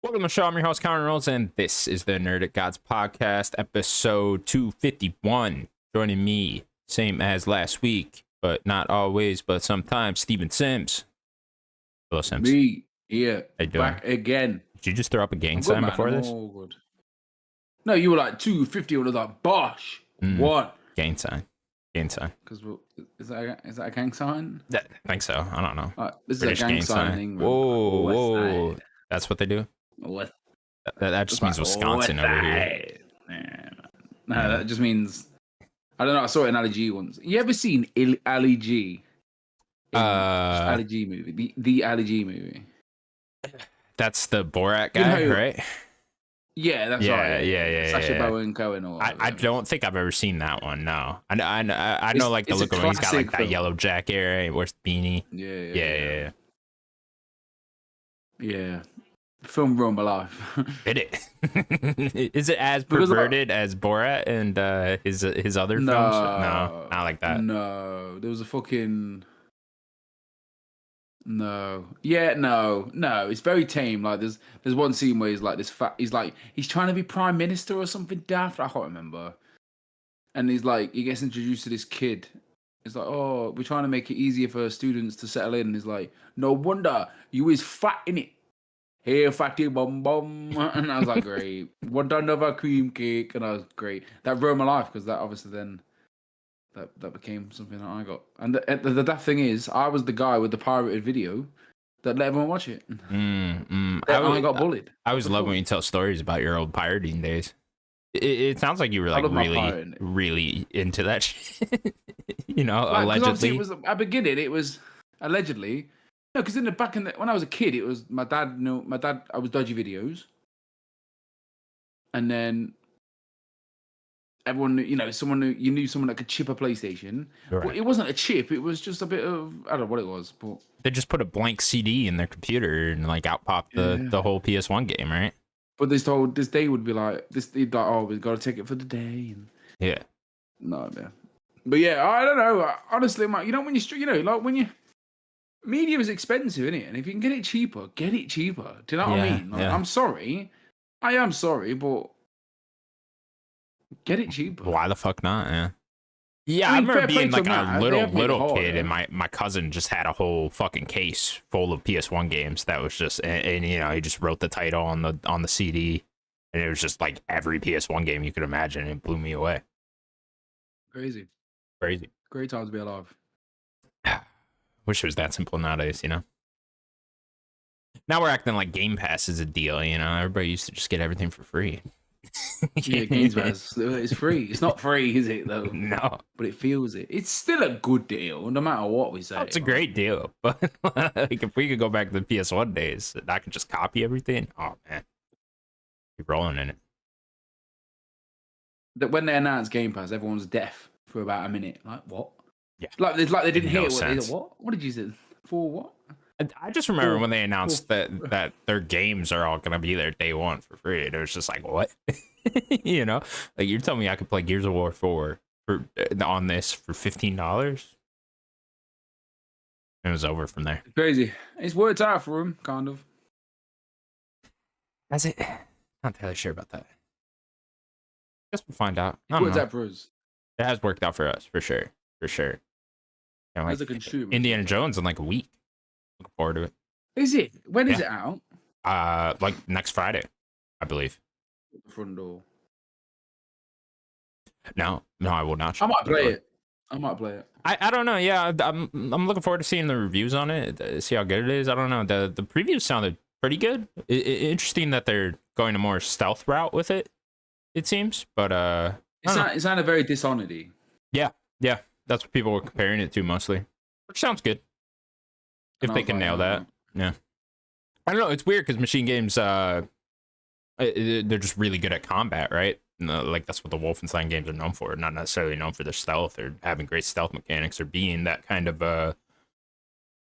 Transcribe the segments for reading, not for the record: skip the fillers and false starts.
Welcome to the show. I'm your host, Connor Rolls, and this is the Nerdic Gods podcast, episode 251. Joining me, same as last week, but not always, but sometimes, Steven Sims. Hello, Sims. Me, yeah, back again. Did you just throw up a gang sign before this? Good. No, you were like 250, and I was like, bosh. What? Gang sign. Gang sign. Because is that a gang sign? I think so. I don't know. This British is a gang sign in England. Whoa, whoa. That's what they do? What? That just means Wisconsin over here. No, that just means... I don't know, I saw it in Ali G once. You ever seen Ali G? Ali G movie. The Ali G movie. That's the Borat guy, right? Yeah, that's right. Yeah. Sacha Baron Cohen or I don't think I've ever seen that one. No, I know like the look of him. He's got like that yellow jacket, right? He wears the beanie. Yeah. Film ruined my life. Did it? Is it as perverted as Borat and his other films? No, not like that. No, there was a fucking. No. Yeah, no. It's very tame. Like there's one scene where he's like this fat. He's trying to be prime minister or something daft. I can't remember. And he gets introduced to this kid. It's like, oh, we're trying to make it easier for students to settle in. And he's like, no wonder you is fat in it. Hey, fatty bum bum. And I was like, great. Want another cream cake? And I was great. That ruined my life because that obviously then. That became something that I got. And the daft thing is, I was the guy with the pirated video that let everyone watch it. I got bullied. I always love when you tell stories about your old pirating days. It sounds like you were like really into that shit. You know, like, allegedly. It was, at the beginning, it was allegedly. No, because when I was a kid, it was my dad. I was dodgy videos. And then everyone, you knew someone that could chip a PlayStation. Right. Well, it wasn't a chip. It was just a bit of, I don't know what it was. But they just put a blank CD in their computer and like out popped the whole PS1 game, right? But this day would be like, oh, we've got to take it for the day. And yeah. No, man. But yeah, I don't know. Honestly, when media is expensive, isn't it? And if you can get it cheaper, get it cheaper. Do you know what I mean? Like, I'm sorry. I am sorry, but get it cheaper. Why the fuck not? Yeah, I remember being like a little kid, and my cousin just had a whole fucking case full of PS1 games that was just, and he just wrote the title on the CD, and it was just like every PS1 game you could imagine, and it blew me away. Crazy. Great time to be alive. Wish it was that simple nowadays, Now we're acting like Game Pass is a deal, Everybody used to just get everything for free. Yeah, Game Pass is free. It's not free, is it, though? No. But it feels it. It's still a good deal, no matter what we say. Oh, it's a great deal. But like, if we could go back to the PS1 days, and I could just copy everything. Oh, man. Be rolling in it. When they announced Game Pass, everyone was deaf for about a minute. Like, what? Yeah. Like they didn't hear sense. What? What did you say? For what? I just remember when they announced that their games are all gonna be there day one for free. It was just like, what? Like you're telling me I could play Gears of War 4 on this for $15? It was over from there. Crazy. It's worked out for him, kind of. Has it? Not entirely sure about that. Guess we'll find out. It's worked out for us. It has worked out for us, for sure. Like, as a consumer, Indiana Jones in like a week. Looking forward to it. Is it? When is it out? Like next Friday, I believe. The front door. No, I will not. I might play it. I don't know. Yeah, I'm looking forward to seeing the reviews on it. See how good it is. I don't know. The previews sounded pretty good. Interesting that they're going a more stealth route with it. It seems, but it sounded very Dishonored-y. Yeah. That's what people were comparing it to mostly, which sounds good. If they can nail that. Yeah. I don't know. It's weird because machine games, they're just really good at combat, right? Like that's what the Wolfenstein games are known for. Not necessarily known for their stealth or having great stealth mechanics or being that kind of,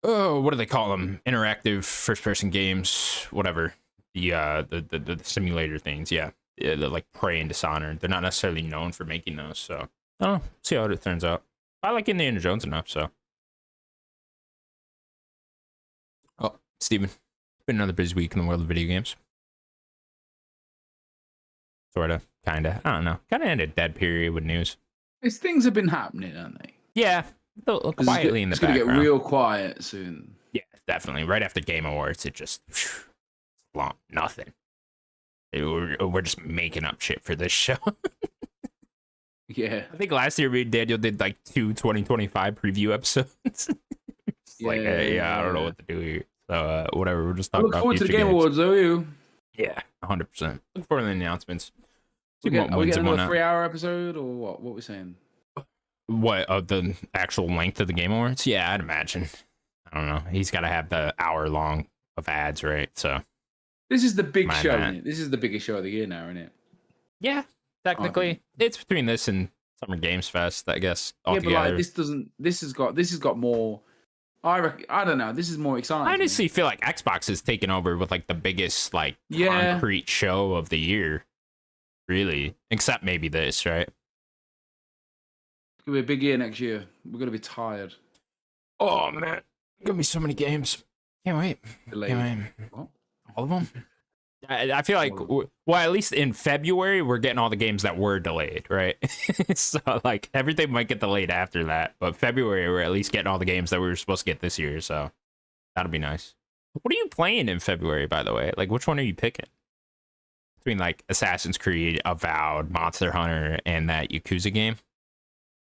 what do they call them? Interactive first-person games, whatever. The simulator things, yeah. They're like Prey and Dishonored. They're not necessarily known for making those, so I don't know. See how it turns out. I like Indiana Jones enough, so. Oh, Steven. It's been another busy week in the world of video games. sort of, kind of. I don't know. Kind of in a dead period with news. These things have been happening, haven't they? Yeah, quietly in the background. It's gonna get real quiet soon. Yeah, definitely. Right after Game Awards, it just nothing. We're just making up shit for this show. Yeah. I think last year me and Daniel did like 2 2025 preview episodes. I don't know what to do here. So whatever, we're just talking about. Look forward to the Game Awards, though. You? Yeah, 100%. Look forward to the announcements. Are we getting another 3-hour episode or what? What are we saying? What, of the actual length of the Game Awards? Yeah, I'd imagine. I don't know. He's got to have the hour long of ads, right? So this is the big show. Isn't it? This is the biggest show of the year now, isn't it? Yeah, technically, it's between this and Summer Games Fest, I guess. Altogether. Yeah, but like this has got more. I don't know. This is more exciting. I honestly feel like Xbox is taking over with like the biggest like concrete show of the year, really. Except maybe this, right? It's gonna be a big year next year. We're gonna be tired. Oh man, gonna be so many games. Can't wait. Delayed. Can't wait. What? All of them. I feel like, well, at least in February, we're getting all the games that were delayed, right? So, like, everything might get delayed after that. But February, we're at least getting all the games that we were supposed to get this year. So, that'll be nice. What are you playing in February, by the way? Like, which one are you picking? Between, like, Assassin's Creed, Avowed, Monster Hunter, and that Yakuza game?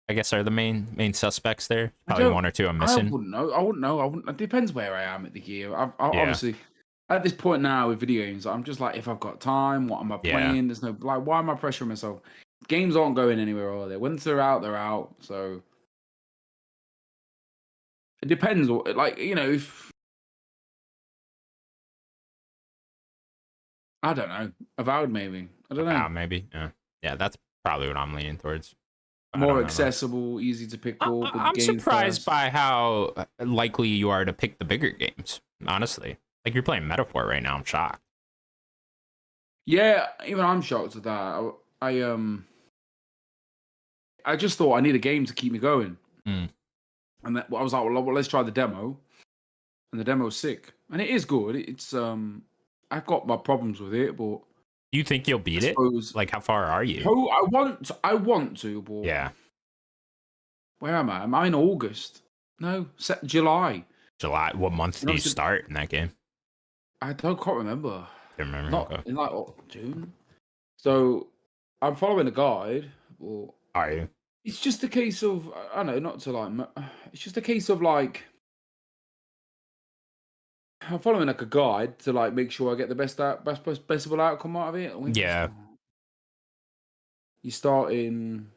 I guess are the main suspects there. Probably one or two I'm missing. I wouldn't know. It depends where I am at the year. Obviously... At this point now with video games, I'm just like, if I've got time, what am I playing? There's no like, why am I pressuring myself? Games aren't going anywhere, are they? Once they're out, they're out. So it depends. Like, you know, if I don't know, Avowed maybe. I don't know. Maybe. Yeah, that's probably what I'm leaning towards. More accessible, easy to pick up. I'm surprised by how likely you are to pick the bigger games. Honestly. Like, you're playing Metaphor right now. I'm shocked. Yeah, even I'm shocked at that. I just thought I need a game to keep me going. And I was like, well, let's try the demo. And the demo's sick. And it is good. It's I've got my problems with it, but you think you'll beat it? Like, how far are you? Oh, I want to, but yeah. Where am I? Am I in August? No, July. What month do you start in that game? I can't remember. Can't remember. Not in like June. So I'm following a guide. Or are you? It's just a case of I don't know, not to like. It's just a case of like I'm following like a guide to like make sure I get the best possible outcome out of it. Yeah. You start in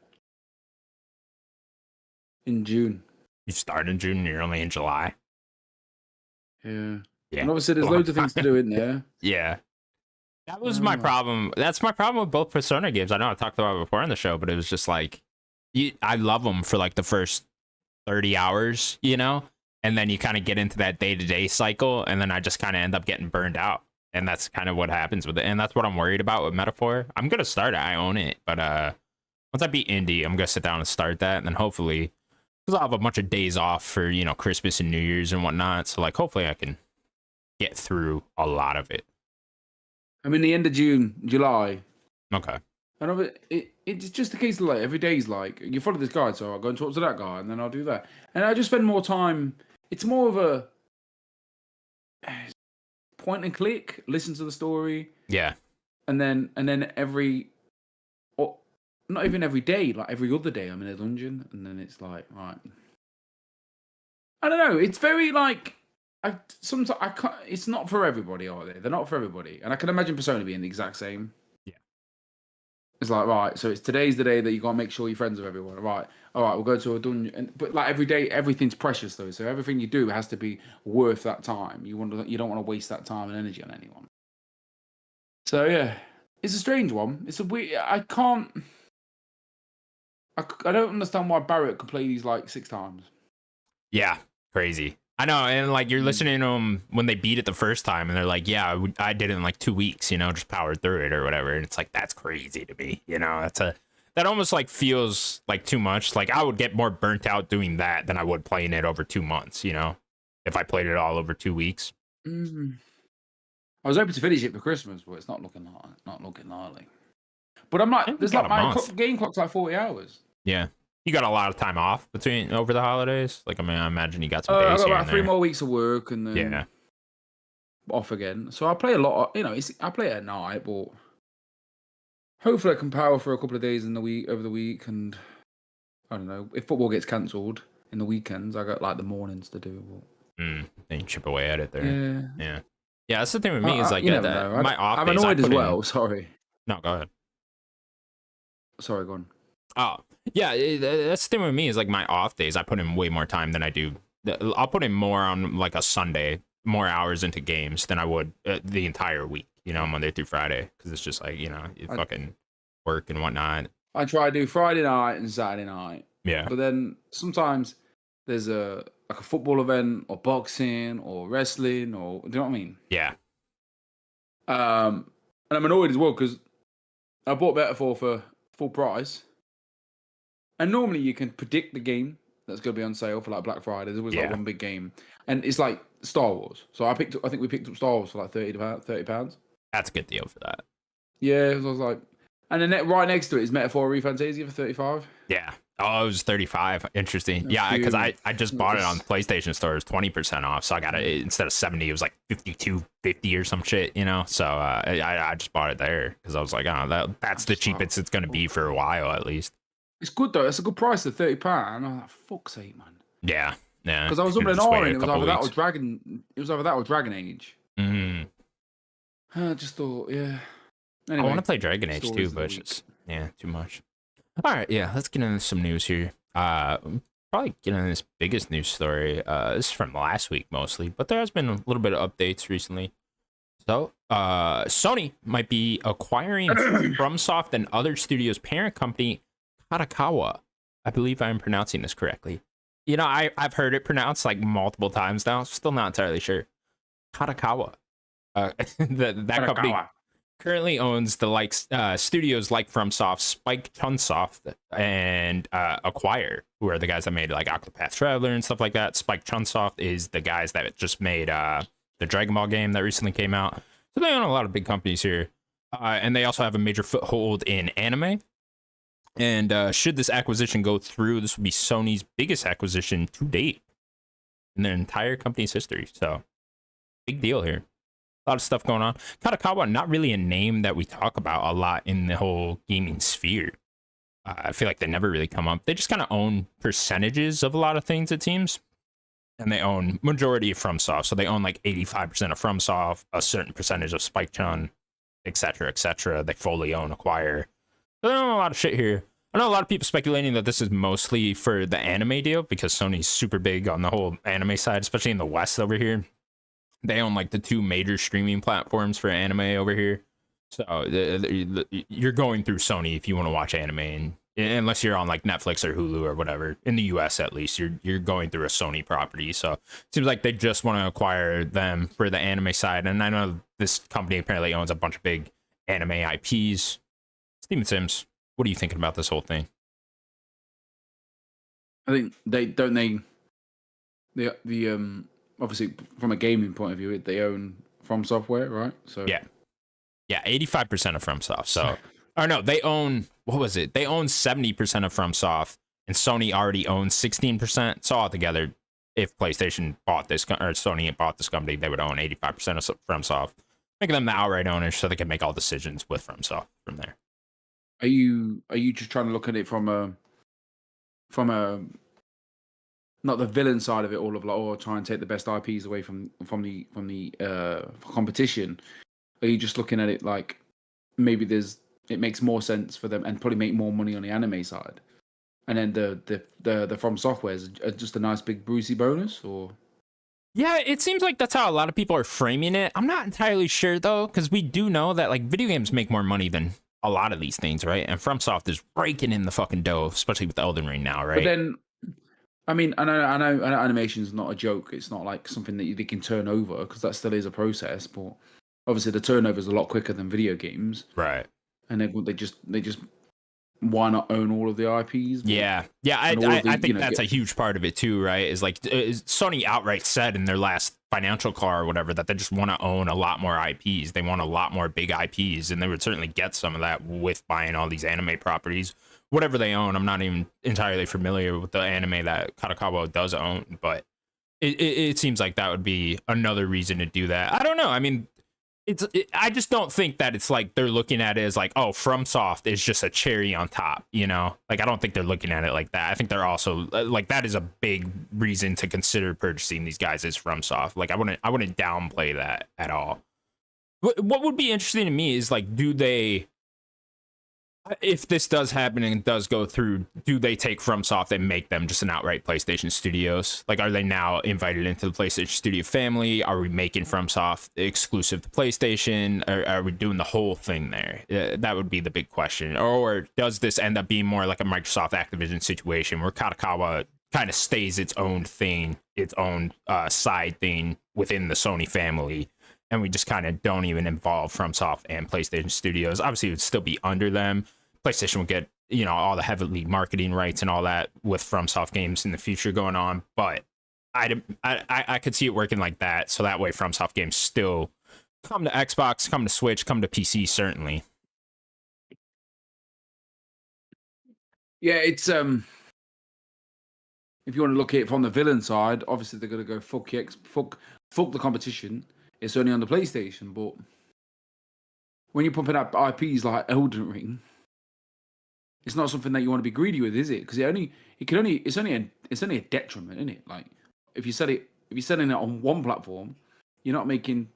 June. You start in June and you're only in July. Yeah. And obviously there's loads of things to do in there. Yeah. That was my problem. That's my problem with both Persona games. I know I talked about it before on the show, but it was just like, I love them for like the first 30 hours, you know? And then you kind of get into that day-to-day cycle, and then I just kind of end up getting burned out. And that's kind of what happens with it. And that's what I'm worried about with Metaphor. I'm going to start it. I own it. But once I beat Indie, I'm going to sit down and start that. And then hopefully, because I'll have a bunch of days off for, you know, Christmas and New Year's and whatnot. So, like, hopefully I can get through a lot of it. I'm in the end of July. Okay. And it's just a case of like every day's like you follow this guide, so I'll go and talk to that guy, and then I'll do that, and I just spend more time. It's more of a point and click, listen to the story, and then not even every day, like every other day, I'm in a dungeon, and then it's like right. I don't know. It's very like. Sometimes I can't. It's not for everybody, are they? They're not for everybody, and I can imagine Persona being the exact same. Yeah, it's like right. So today's the day that you gotta make sure you're friends with everyone. Right. All right. We'll go to a dungeon, but like every day, everything's precious though. So everything you do has to be worth that time. You don't want to waste that time and energy on anyone. So yeah, it's a strange one. It's a weird. I don't understand why Barrett could play these like 6 times. Yeah, crazy. I know, and like you're listening to them when they beat it the first time, and they're like, "Yeah, I did it in like 2 weeks, you know, just powered through it or whatever." And it's like that's crazy to me, you know. That almost like feels like too much. Like I would get more burnt out doing that than I would playing it over 2 months, you know, if I played it all over 2 weeks. I was hoping to finish it for Christmas, but it's not looking likely. But I'm I like, think we there's got like a month. game clock's like 40 hours. Yeah. You got a lot of time off between over the holidays. Like, I mean, I imagine you got some I days got here about and 3 there. more weeks of work and then Yeah. off again. So I play a lot. I play it at night, but hopefully I can power for a couple of days in the week over the week. And I don't know if football gets cancelled in the weekends. I got like the mornings to do. Then you chip away at it there. Yeah, Yeah. Yeah, that's the thing with me is like you never know. my off I'm days I annoyed as put well. in. Sorry, No, go ahead. sorry, go on. Oh, yeah, that's the thing with me is like my off days I put in way more time than I do. I'll put in more on like a Sunday, more hours into games than I would the entire week, you know, Monday through Friday, because it's just like, you know, you fucking work and whatnot. I try to do Friday night and Saturday night. Yeah. But then sometimes there's a football event or boxing or wrestling or do you know what I mean? Yeah. And I'm annoyed as well because I bought Metaphor for full price. And normally you can predict the game that's going to be on sale for like Black Friday. There was like one big game, and it's like Star Wars. So I think we picked up Star Wars for like £30. That's a good deal for that. Yeah, so I was like, and then right next to it is Metaphor ReFantasia for 35. Yeah. Oh, it was 35. Interesting. Yeah, because I just bought it on PlayStation Store. It was 20% off, so I got it instead of 70, it was like 52.50 or some shit, you know. So I just bought it there because I was like, oh, that's the cheapest it's gonna be for a while at least. It's good though. It's a good price of £30. I was like, fuck's sake, man. Yeah. Yeah. Because I was up in Ireland, it was either that or Dragon. It was either that or Dragon Age. I just thought, yeah. Anyway, I want to play Dragon Age too, but it's just, too much. All right, yeah, let's get into some news here. Probably get into this biggest news story. This is from last week mostly, but there has been a little bit of updates recently. So, Sony might be acquiring FromSoft and other studios' parent company, Kadokawa. I believe I'm pronouncing this correctly. You know, I've heard it pronounced like multiple times now. Still not entirely sure. Kadokawa. That company currently owns the studios like FromSoft, Spike Chunsoft, and Acquire, who are the guys that made like Octopath Traveler and stuff like that. Spike Chunsoft is the guys that just made the Dragon Ball game that recently came out. So they own a lot of big companies here, and they also have a major foothold in anime. And should this acquisition go through, this would be Sony's biggest acquisition to date in their entire company's history. So big deal here. A lot of stuff going on. Kadokawa, not really a name that we talk about a lot in the whole gaming sphere. I feel like they never really come up. They just kind of own percentages of a lot of things, it seems. And they own majority of FromSoft. So they own like 85% of FromSoft, a certain percentage of Spike Chun, etc., etc. They fully own Acquire. So they own a lot of shit here. I know a lot of people speculating that this is mostly for the anime deal because Sony's super big on the whole anime side, especially in the West over here. They own like the two major streaming platforms for anime over here. So you're going through Sony if you want to watch anime, and unless you're on like Netflix or Hulu or whatever, in the US at least, you're going through a Sony property. So it seems like they just want to acquire them for the anime side. And I know this company apparently owns a bunch of big anime IPs. Steven Sims, what are you thinking about this whole thing? I think the obviously from a gaming point of view, they own From Software, right? So yeah, 85% of FromSoft. So, or no, they own, what was it? They own 70% of FromSoft, and Sony already owns 16%. So altogether, if PlayStation bought this or Sony bought this company, they would own 85% of FromSoft, making them the outright owners, so they can make all decisions with FromSoft from there. Are you just trying to look at it from a not the villain side of it all of like, or try and take the best IPs away from the competition? Are you just looking at it like maybe it makes more sense for them and probably make more money on the anime side, and then the From Software is just a nice big Brucey bonus? Or yeah, it seems like that's how a lot of people are framing it. I'm not entirely sure though, because we do know that like video games make more money than a lot of these things, right? And FromSoft is raking in the fucking dough, especially with Elden Ring now, right? But then, I mean, I know animation is not a joke. It's not like something that they can turn over, because that still is a process. But obviously, the turnover is a lot quicker than video games, right? And they just why not own all of the IPs? Yeah. I think that's a huge part of it too, right? Is like Sony outright said in their last financial car or whatever, that they just want to own a lot more IPs. They want a lot more big IPs, and they would certainly get some of that with buying all these anime properties, whatever they own. I'm not even entirely familiar with the anime that Kadokawa does own, but it seems like that would be another reason to do that. I don't know. I mean, I just don't think that it's like they're looking at it as like, oh, FromSoft is just a cherry on top, you know? Like, I don't think they're looking at it like that. I think they're also like, that is a big reason to consider purchasing these guys is FromSoft. Like, I wouldn't downplay that at all. What would be interesting to me is like, do they, if this does happen and does go through, do they take FromSoft and make them just an outright PlayStation Studios? Like, are they now invited into the PlayStation Studio family? Are we making FromSoft exclusive to PlayStation? Are we doing the whole thing there? That would be the big question. Or does this end up being more like a Microsoft Activision situation where Kadokawa kind of stays its own thing, its own side thing within the Sony family, and we just kind of don't even involve FromSoft and PlayStation Studios? Obviously, it would still be under them. PlayStation would get, you know, all the heavily marketing rights and all that with FromSoft games in the future going on, but I could see it working like that, so that way FromSoft games still come to Xbox, come to Switch, come to PC, certainly. Yeah, it's if you want to look at it from the villain side, obviously they're going to go fuck the competition. It's only on the PlayStation, but when you're pumping up IPs like Elden Ring, it's not something that you want to be greedy with, is it? Because it's only a detriment, isn't it? Like if you're selling it on one platform, you're not making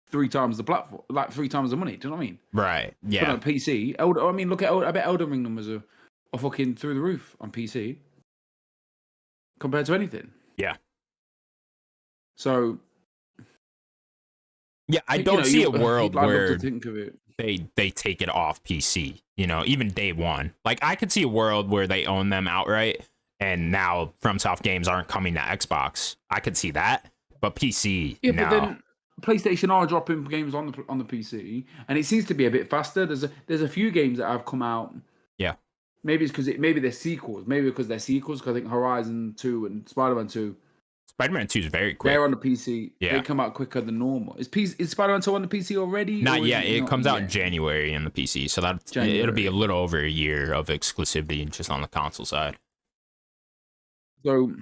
3 times the platform, like 3 times the money. Do you know what I mean? Right. Yeah. But on PC, I mean, look at I bet Elden Ring numbers are fucking through the roof on PC compared to anything. Yeah. So. Yeah, I don't see a world where think of it. they take it off PC, you know, even day one. Like, I could see a world where they own them outright, and now FromSoft games aren't coming to Xbox. I could see that, but PC, yeah, no. But then PlayStation are dropping games on the PC, and it seems to be a bit faster. There's a few games that have come out. Yeah. Maybe it's because they're sequels. Maybe because they're sequels. Because I think Horizon 2 and Spider-Man 2. Spider-Man 2 is very quick. They're on the PC. Yeah. They come out quicker than normal. Is Spider-Man 2 on the PC already? Not yet. It comes out in January on the PC, so it'll be a little over a year of exclusivity just on the console side. So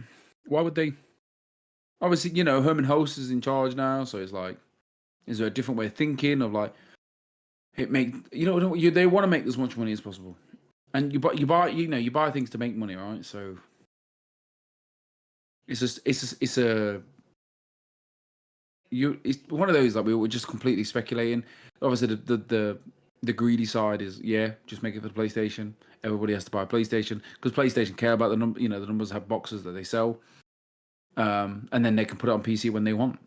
why would they? Obviously, you know, Herman Hulst is in charge now, so it's like, is there a different way of thinking of like, they want to make as much money as possible, and you buy things to make money, right? So. It's one of those like we were just completely speculating. Obviously, the greedy side is just make it for the PlayStation. Everybody has to buy a PlayStation because PlayStation care about the number. You know, the numbers have boxes that they sell, and then they can put it on PC when they want.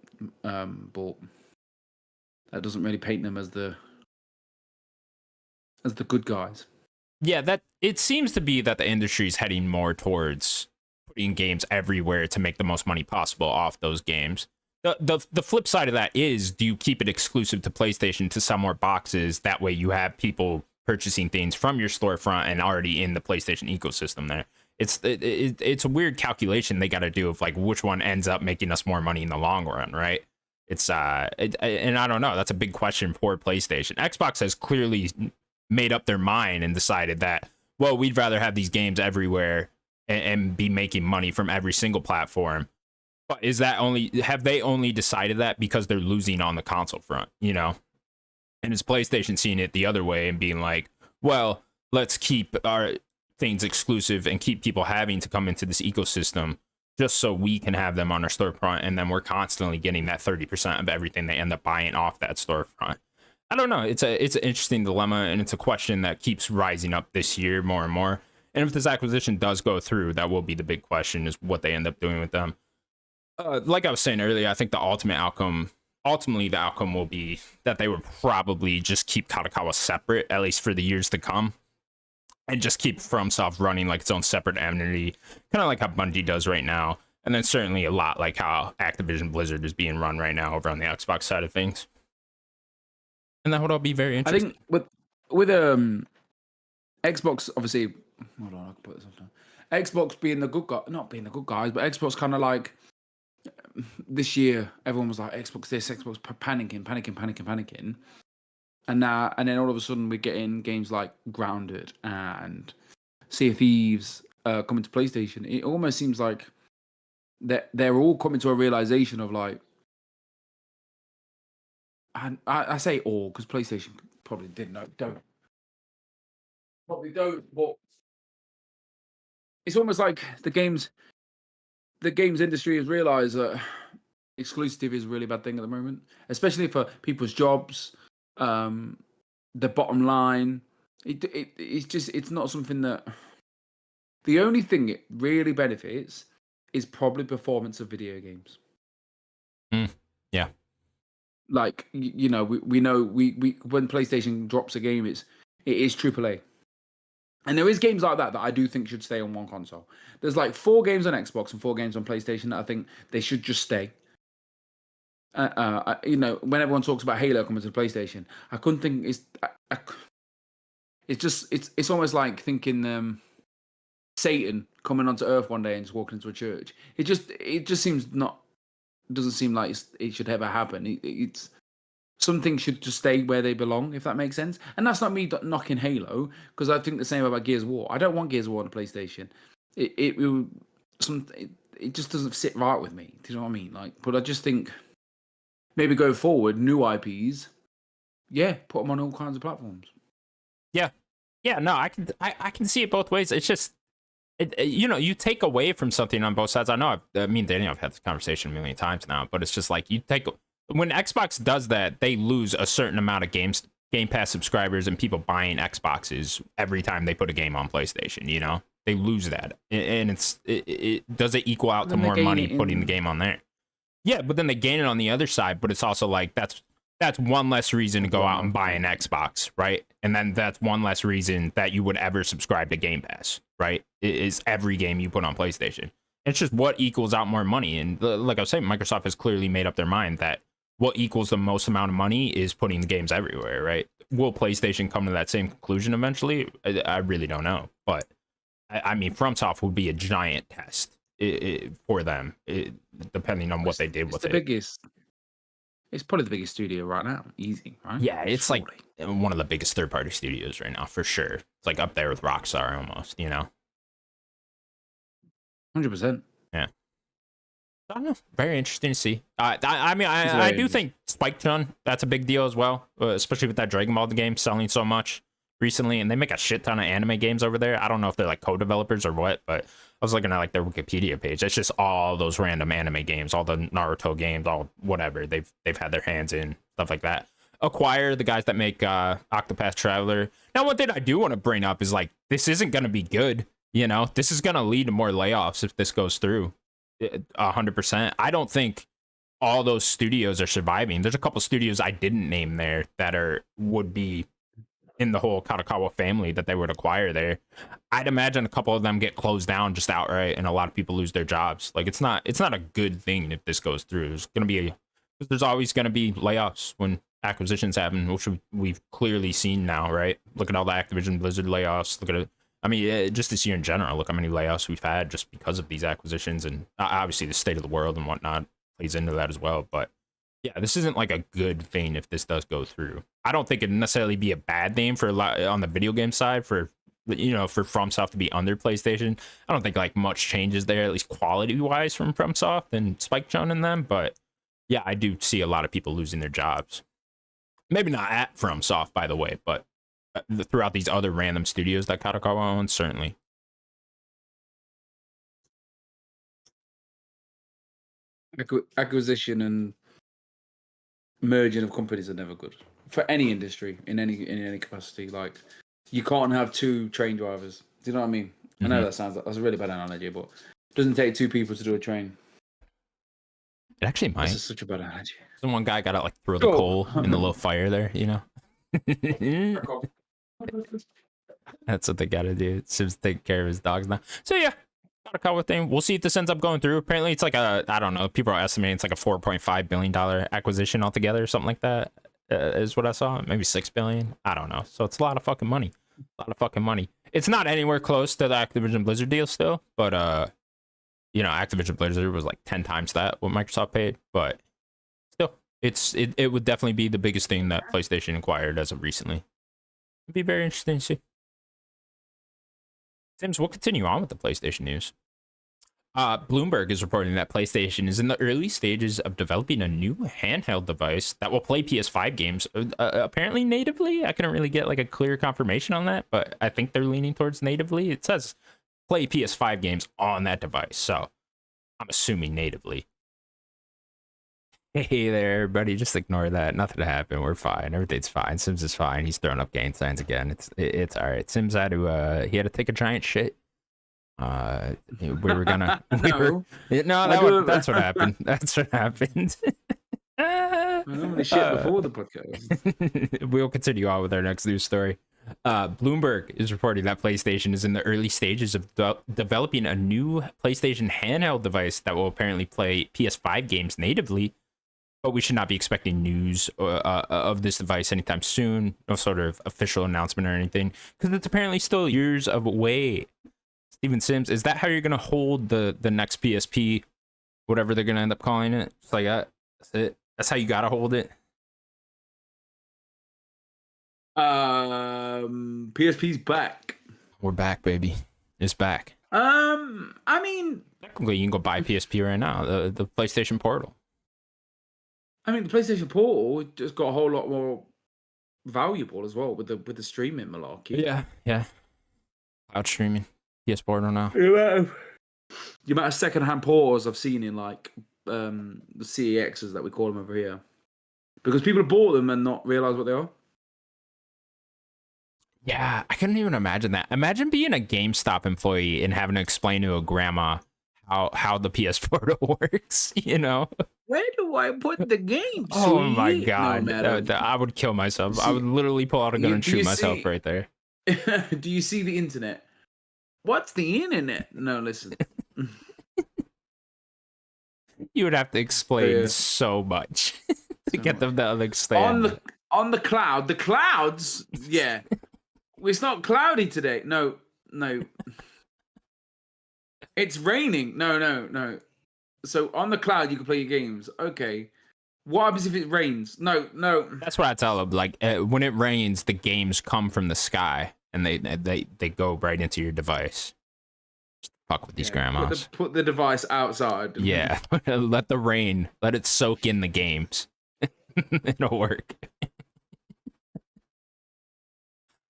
But that doesn't really paint them as the good guys. Yeah, that it seems to be that the industry is heading more towards putting games everywhere to make the most money possible off those games. The flip side of that is, do you keep it exclusive to PlayStation to sell more boxes? That way you have people purchasing things from your storefront and already in the PlayStation ecosystem there. It's a weird calculation they got to do of like which one ends up making us more money in the long run, right? And I don't know. That's a big question for PlayStation. Xbox has clearly made up their mind and decided that, well, we'd rather have these games everywhere and be making money from every single platform. But have they only decided that because they're losing on the console front, you know? And is PlayStation seeing it the other way and being like, well, let's keep our things exclusive and keep people having to come into this ecosystem just so we can have them on our storefront, and then we're constantly getting that 30% of everything they end up buying off that storefront. I don't know. It's an interesting dilemma, and it's a question that keeps rising up this year more and more. And if this acquisition does go through, that will be the big question, is what they end up doing with them. Like I was saying earlier, I think ultimately the outcome will be that they would probably just keep Kadokawa separate, at least for the years to come, and just keep FromSoft running like its own separate entity, kind of like how Bungie does right now. And then certainly a lot like how Activision Blizzard is being run right now over on the Xbox side of things. And that would all be very interesting. I think with Xbox, obviously, hold on, I can put this on. Xbox being the good guy, not being the good guys, but Xbox kind of like this year everyone was like Xbox this, Xbox panicking, and then all of a sudden we're getting games like Grounded and Sea of Thieves coming to PlayStation. It almost seems like they're all coming to a realization of like, and I say all because PlayStation probably probably don't, but it's almost like the games industry has realized that exclusive is a really bad thing at the moment, especially for people's jobs, the bottom line. It's not something that. The only thing it really benefits is probably performance of video games. Yeah. Like we know we when PlayStation drops a game, it is AAA. And there is games like that I do think should stay on one console. There's like 4 games on Xbox and 4 games on PlayStation that I think they should just stay. When everyone talks about Halo coming to PlayStation, I couldn't think it's almost like thinking Satan coming onto Earth one day and just walking into a church. It just seems not. Doesn't seem like it should ever happen. It's something should just stay where they belong, if that makes sense. And that's not me knocking Halo, because I think the same about Gears of War. I don't want Gears of War on the PlayStation. It just doesn't sit right with me. Do you know what I mean? Like, but I just think maybe go forward, new IPs, put them on all kinds of platforms. Yeah, no, I can see it both ways. It's just, you take away from something on both sides. I know, Danny, I've had this conversation a million times now, but it's just like when Xbox does that, they lose a certain amount of Game Pass subscribers and people buying Xboxes every time they put a game on PlayStation. They lose that, and it does it equal out to more money putting the game on there. Yeah, but then they gain it on the other side. But it's also like that's one less reason to go out and buy an Xbox, right? And then that's one less reason that you would ever subscribe to Game Pass, right? It is every game you put on PlayStation. It's just what equals out more money. And like I was saying, Microsoft has clearly made up their mind that what equals the most amount of money is putting the games everywhere, right? Will PlayStation come to that same conclusion eventually? I really don't know. But, I mean, FromSoft would be a giant test for them, depending on what they did with it. It's probably the biggest studio right now. Easy, right? Yeah, it's like one of the biggest third-party studios right now, for sure. It's like up there with Rockstar almost, 100%. Yeah. I don't know. Very interesting to see. I do think Spike-Chun, that's a big deal as well, especially with that Dragon Ball game selling so much recently, and they make a shit ton of anime games over there. I don't know if they're like co-developers or what, but I was looking at like their Wikipedia page. It's just all those random anime games, all the Naruto games, all whatever they've had their hands in, stuff like that. Acquire, the guys that make Octopath Traveler. Now, one thing I do want to bring up is like, this isn't going to be good. This is going to lead to more layoffs if this goes through 100%. I don't think all those studios are surviving. There's a couple studios I didn't name there that would be in the whole Kadokawa family that they would acquire there. I'd imagine a couple of them get closed down just outright, and a lot of people lose their jobs. Like, it's not a good thing if this goes through. There's always going to be layoffs when acquisitions happen, which we've clearly seen now, right? Look at all the Activision Blizzard layoffs. Look at it. I mean, just this year in general, look how many layoffs we've had just because of these acquisitions, and obviously the state of the world and whatnot plays into that as well. But yeah, this isn't like a good thing if this does go through. I don't think it'd necessarily be a bad thing for a lot on the video game side for FromSoft to be under PlayStation. I don't think like much changes there, at least quality wise, from FromSoft and Spike-Chun and them. But yeah, I do see a lot of people losing their jobs. Maybe not at FromSoft, by the way, but throughout these other random studios that Kadokawa owns, certainly. Acquisition and merging of companies are never good for any industry in any capacity. Like, you can't have 2 train drivers. Do you know what I mean? Mm-hmm. I know that's a really bad analogy, but it doesn't take 2 people to do a train. It actually might. This is such a bad analogy. Some one guy got to like throw the coal in the little fire there, That's what they gotta do. Sim's take care of his dogs now. So yeah, Kadokawa thing. We'll see if this ends up going through. Apparently, it's like I don't know. People are estimating it's like a $4.5 billion acquisition altogether, or something like that. Is what I saw. Maybe $6 billion. I don't know. So it's a lot of fucking money. It's not anywhere close to the Activision Blizzard deal still, but Activision Blizzard was like 10 times that what Microsoft paid, but still, it would definitely be the biggest thing that PlayStation acquired as of recently. It'd be very interesting to see. Sims, we'll continue on with the PlayStation news. Bloomberg is reporting that PlayStation is in the early stages of developing a new handheld device that will play PS5 games, apparently natively. I couldn't really get like a clear confirmation on that, but I think they're leaning towards natively. It says play PS5 games on that device, so I'm assuming natively. Hey there, everybody. Just ignore that. Nothing happened. We're fine. Everything's fine. Sims is fine. He's throwing up gang signs again. It's all right. Sims had to take a giant shit. We were gonna. That's what happened. That's what happened. I normally shit before the podcast. We'll continue on with our next news story. Bloomberg is reporting that PlayStation is in the early stages of developing a new PlayStation handheld device that will apparently play PS5 games natively. But we should not be expecting news of this device anytime soon. No sort of official announcement or anything, because it's apparently still years away. Steven Sims, is that how you're gonna hold the next PSP, whatever they're gonna end up calling it? It's like that. That's it. That's how you gotta hold it. PSP's back. We're back, baby. It's back. I mean, technically, you can go buy PSP right now. The PlayStation Portal. I mean, the PlayStation Portal just got a whole lot more valuable as well with the streaming malarkey. Yeah. Cloud streaming. PS Portal now. The amount of secondhand portals I've seen in like the CEXs that we call them over here, because people have bought them and not realized what they are. Yeah, I couldn't even imagine that. Imagine being a GameStop employee and having to explain to a grandma how the PS Portal works. Where do I put the game? Oh my god, I would kill myself. I would literally pull out a gun and shoot myself right there. Do you see the internet? What's the internet? No, listen. You would have to explain so much to get them to understand. On the cloud, the clouds. Yeah, it's not cloudy today. No. It's raining. No. So on the cloud, you can play your games. Okay. What happens if it rains? No. That's what I tell them. Like when it rains, the games come from the sky and they go right into your device. Just fuck with these grandmas. Put the device outside. Yeah. Let the rain. Let it soak in the games. It'll work.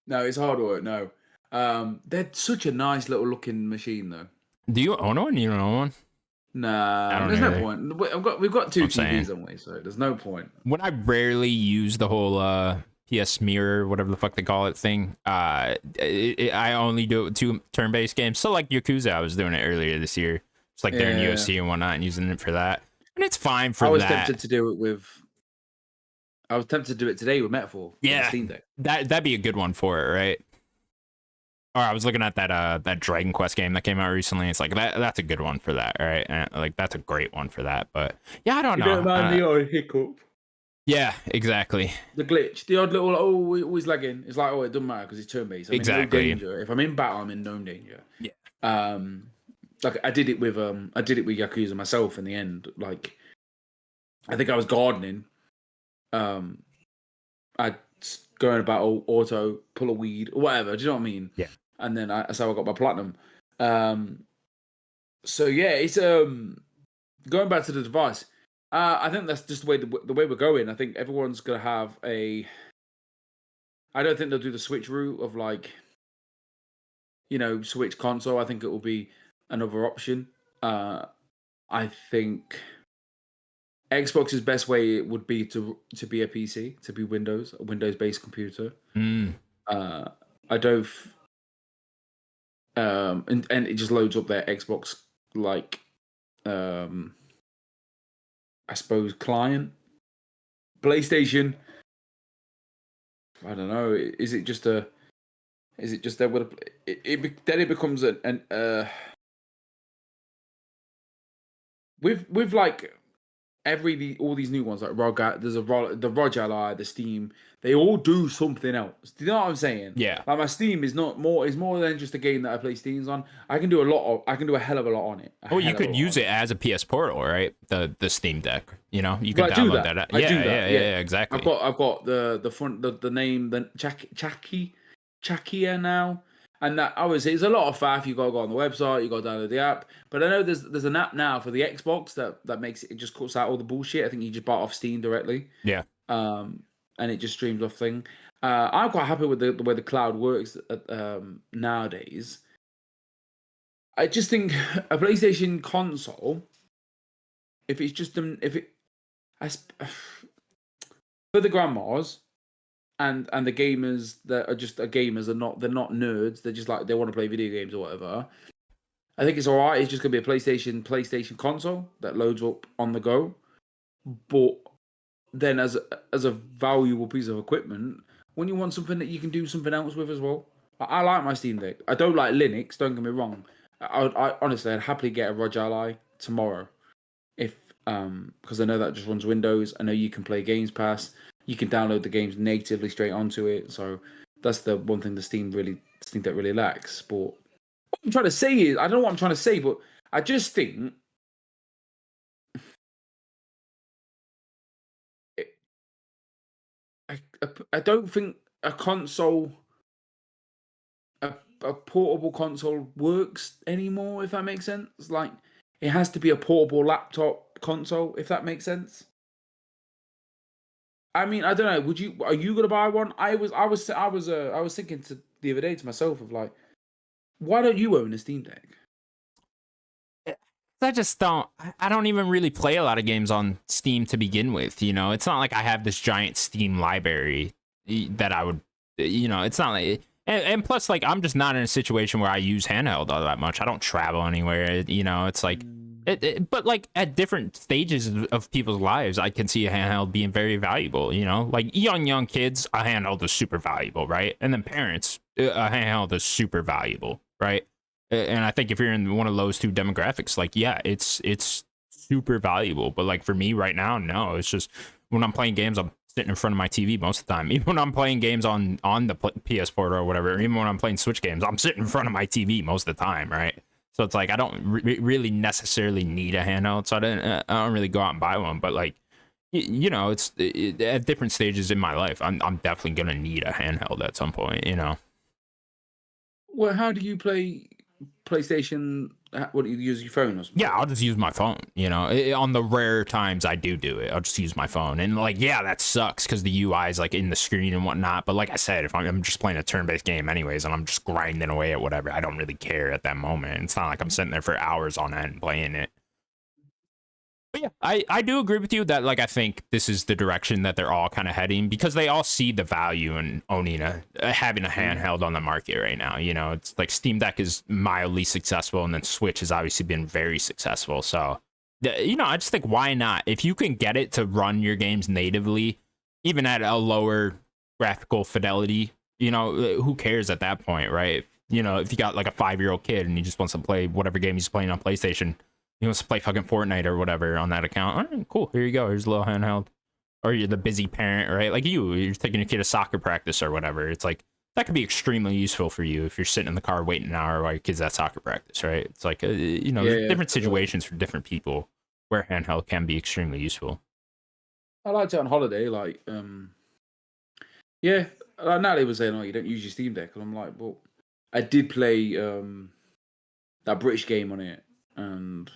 No, it's hard work. No. They're such a nice little looking machine, though. Do you own one? You don't own one? Nah, there's no point. We've got two TVs, haven't we? So there's no point. When I rarely use the whole PS Mirror, whatever the fuck they call it thing, I only do it with 2 turn-based games. So like Yakuza, I was doing it earlier this year. It's like they're in UFC and whatnot, and using it for that, and it's fine for that. I was tempted to do it today with Metaphor. Yeah, that'd be a good one for it, right? Or I was looking at that Dragon Quest game that came out recently. It's like that's a good one for that, right? And like that's a great one for that. But yeah, I don't know. Don't mind the odd hiccup. Yeah, exactly. The glitch, the odd little always lagging. It's like it doesn't matter because it's turn-based. Exactly. In no danger. If I'm in battle, I'm in no danger. Yeah. Like I did it with Yakuza myself in the end. Like I think I was gardening. I'd go in a battle, auto, pull a weed, or whatever. Do you know what I mean? Yeah. And then that's how I got my platinum. So yeah, it's going back to the device. I think that's just the way we're going. I think everyone's gonna have a. I don't think they'll do the Switch route of like, Switch console. I think it will be another option. I think Xbox's best way would be to be a PC, to be a Windows-based computer. I don't. And it just loads up their Xbox I suppose client. PlayStation. I don't know. Is it just that then it becomes with like all these new ones like there's the ROG Ally, the Steam, they all do something else. Do you know what I'm saying? Yeah. Like my Steam is more than just a game that I play Steams on. I can do a hell of a lot on it. Oh, you could use it as a PS Portal, right? The Steam Deck. You know, you could But download that. Yeah, exactly. I've got the front the name the Chakia now. And that obviously it's a lot of faff. You gotta go on the website, you gotta download the app. But I know there's an app now for the Xbox that makes it just cuts out all the bullshit. I think you just buy it off Steam directly. Yeah. And it just streams off thing. I'm quite happy with the way the cloud works nowadays. I just think a PlayStation console, if it's just for the grandmas and the gamers that are just gamers they're not nerds, they're just like they want to play video games or whatever. I think it's all right. It's just gonna be a PlayStation console that loads up on the go. But then as a valuable piece of equipment, when you want something that you can do something else with as well. I like my Steam Deck. I don't like Linux, don't get me wrong. I honestly, I'd happily get a ROG Ally tomorrow if because I know that just runs Windows. I know you can play Games Pass. You can download the games natively straight onto it. So that's the one thing the Steam Deck really lacks. But what I'm trying to say is, I don't know what I'm trying to say, but I just think I don't think a console, a portable console works anymore, if that makes sense. Like, it has to be a portable laptop console, if that makes sense. I mean, I don't know. Are you gonna buy one? I was thinking the other day to myself of like, why don't you own a Steam Deck? I just don't. I don't even really play a lot of games on Steam to begin with. You know, it's not like I have this giant Steam library that I would. You know, it's not like. And plus, like, I'm just not in a situation where I use handheld all that much. I don't travel anywhere. You know, it's like. But like at different stages of people's lives, I can see a handheld being very valuable. You know, like young kids, a handheld is super valuable, right? And then parents, a handheld is super valuable, right? And I think if you're in one of those two demographics, like, yeah, it's super valuable. But like for me right now, no, it's just when I'm playing games, I'm sitting in front of my TV most of the time. Even when I'm playing games on the PS Portal or whatever, or even when I'm playing Switch games, I'm sitting in front of my TV most of the time, right? So it's like I don't really necessarily need a handheld, so I don't really go out and buy one. But like, you know, it's at different stages in my life, I'm definitely gonna need a handheld at some point. You know. Well, how do you play PlayStation? What do you use, your phone or something? Yeah, I'll just use my phone. You know, on the rare times I do it, I'll just use my phone. And like, yeah, that sucks because the UI is like in the screen and whatnot. But like I said, if I'm just playing a turn-based game anyways, and I'm just grinding away at whatever, I don't really care at that moment. It's not like I'm sitting there for hours on end playing it. But yeah, I do agree with you that like I think this is the direction that they're all kind of heading because they all see the value in owning having a handheld on the market right now. You know, it's like Steam Deck is mildly successful, and then Switch has obviously been very successful. So, you know, I just think why not? If you can get it to run your games natively, even at a lower graphical fidelity, you know, who cares at that point, right? You know, if you got like a 5-year-old kid and he just wants to play whatever game he's playing on PlayStation. He wants to play fucking Fortnite or whatever on that account. All right, cool. Here you go. Here's a little handheld. Or you're the busy parent, right? Like you're taking your kid to soccer practice or whatever. It's like that could be extremely useful for you if you're sitting in the car waiting an hour while your kid's at soccer practice, right? It's like you know, there's different situations for different people where handheld can be extremely useful. I liked it on holiday, like yeah. Like Natalie was saying, "Oh, you don't use your Steam Deck," and I'm like, "Well, I did play that British game on it, and."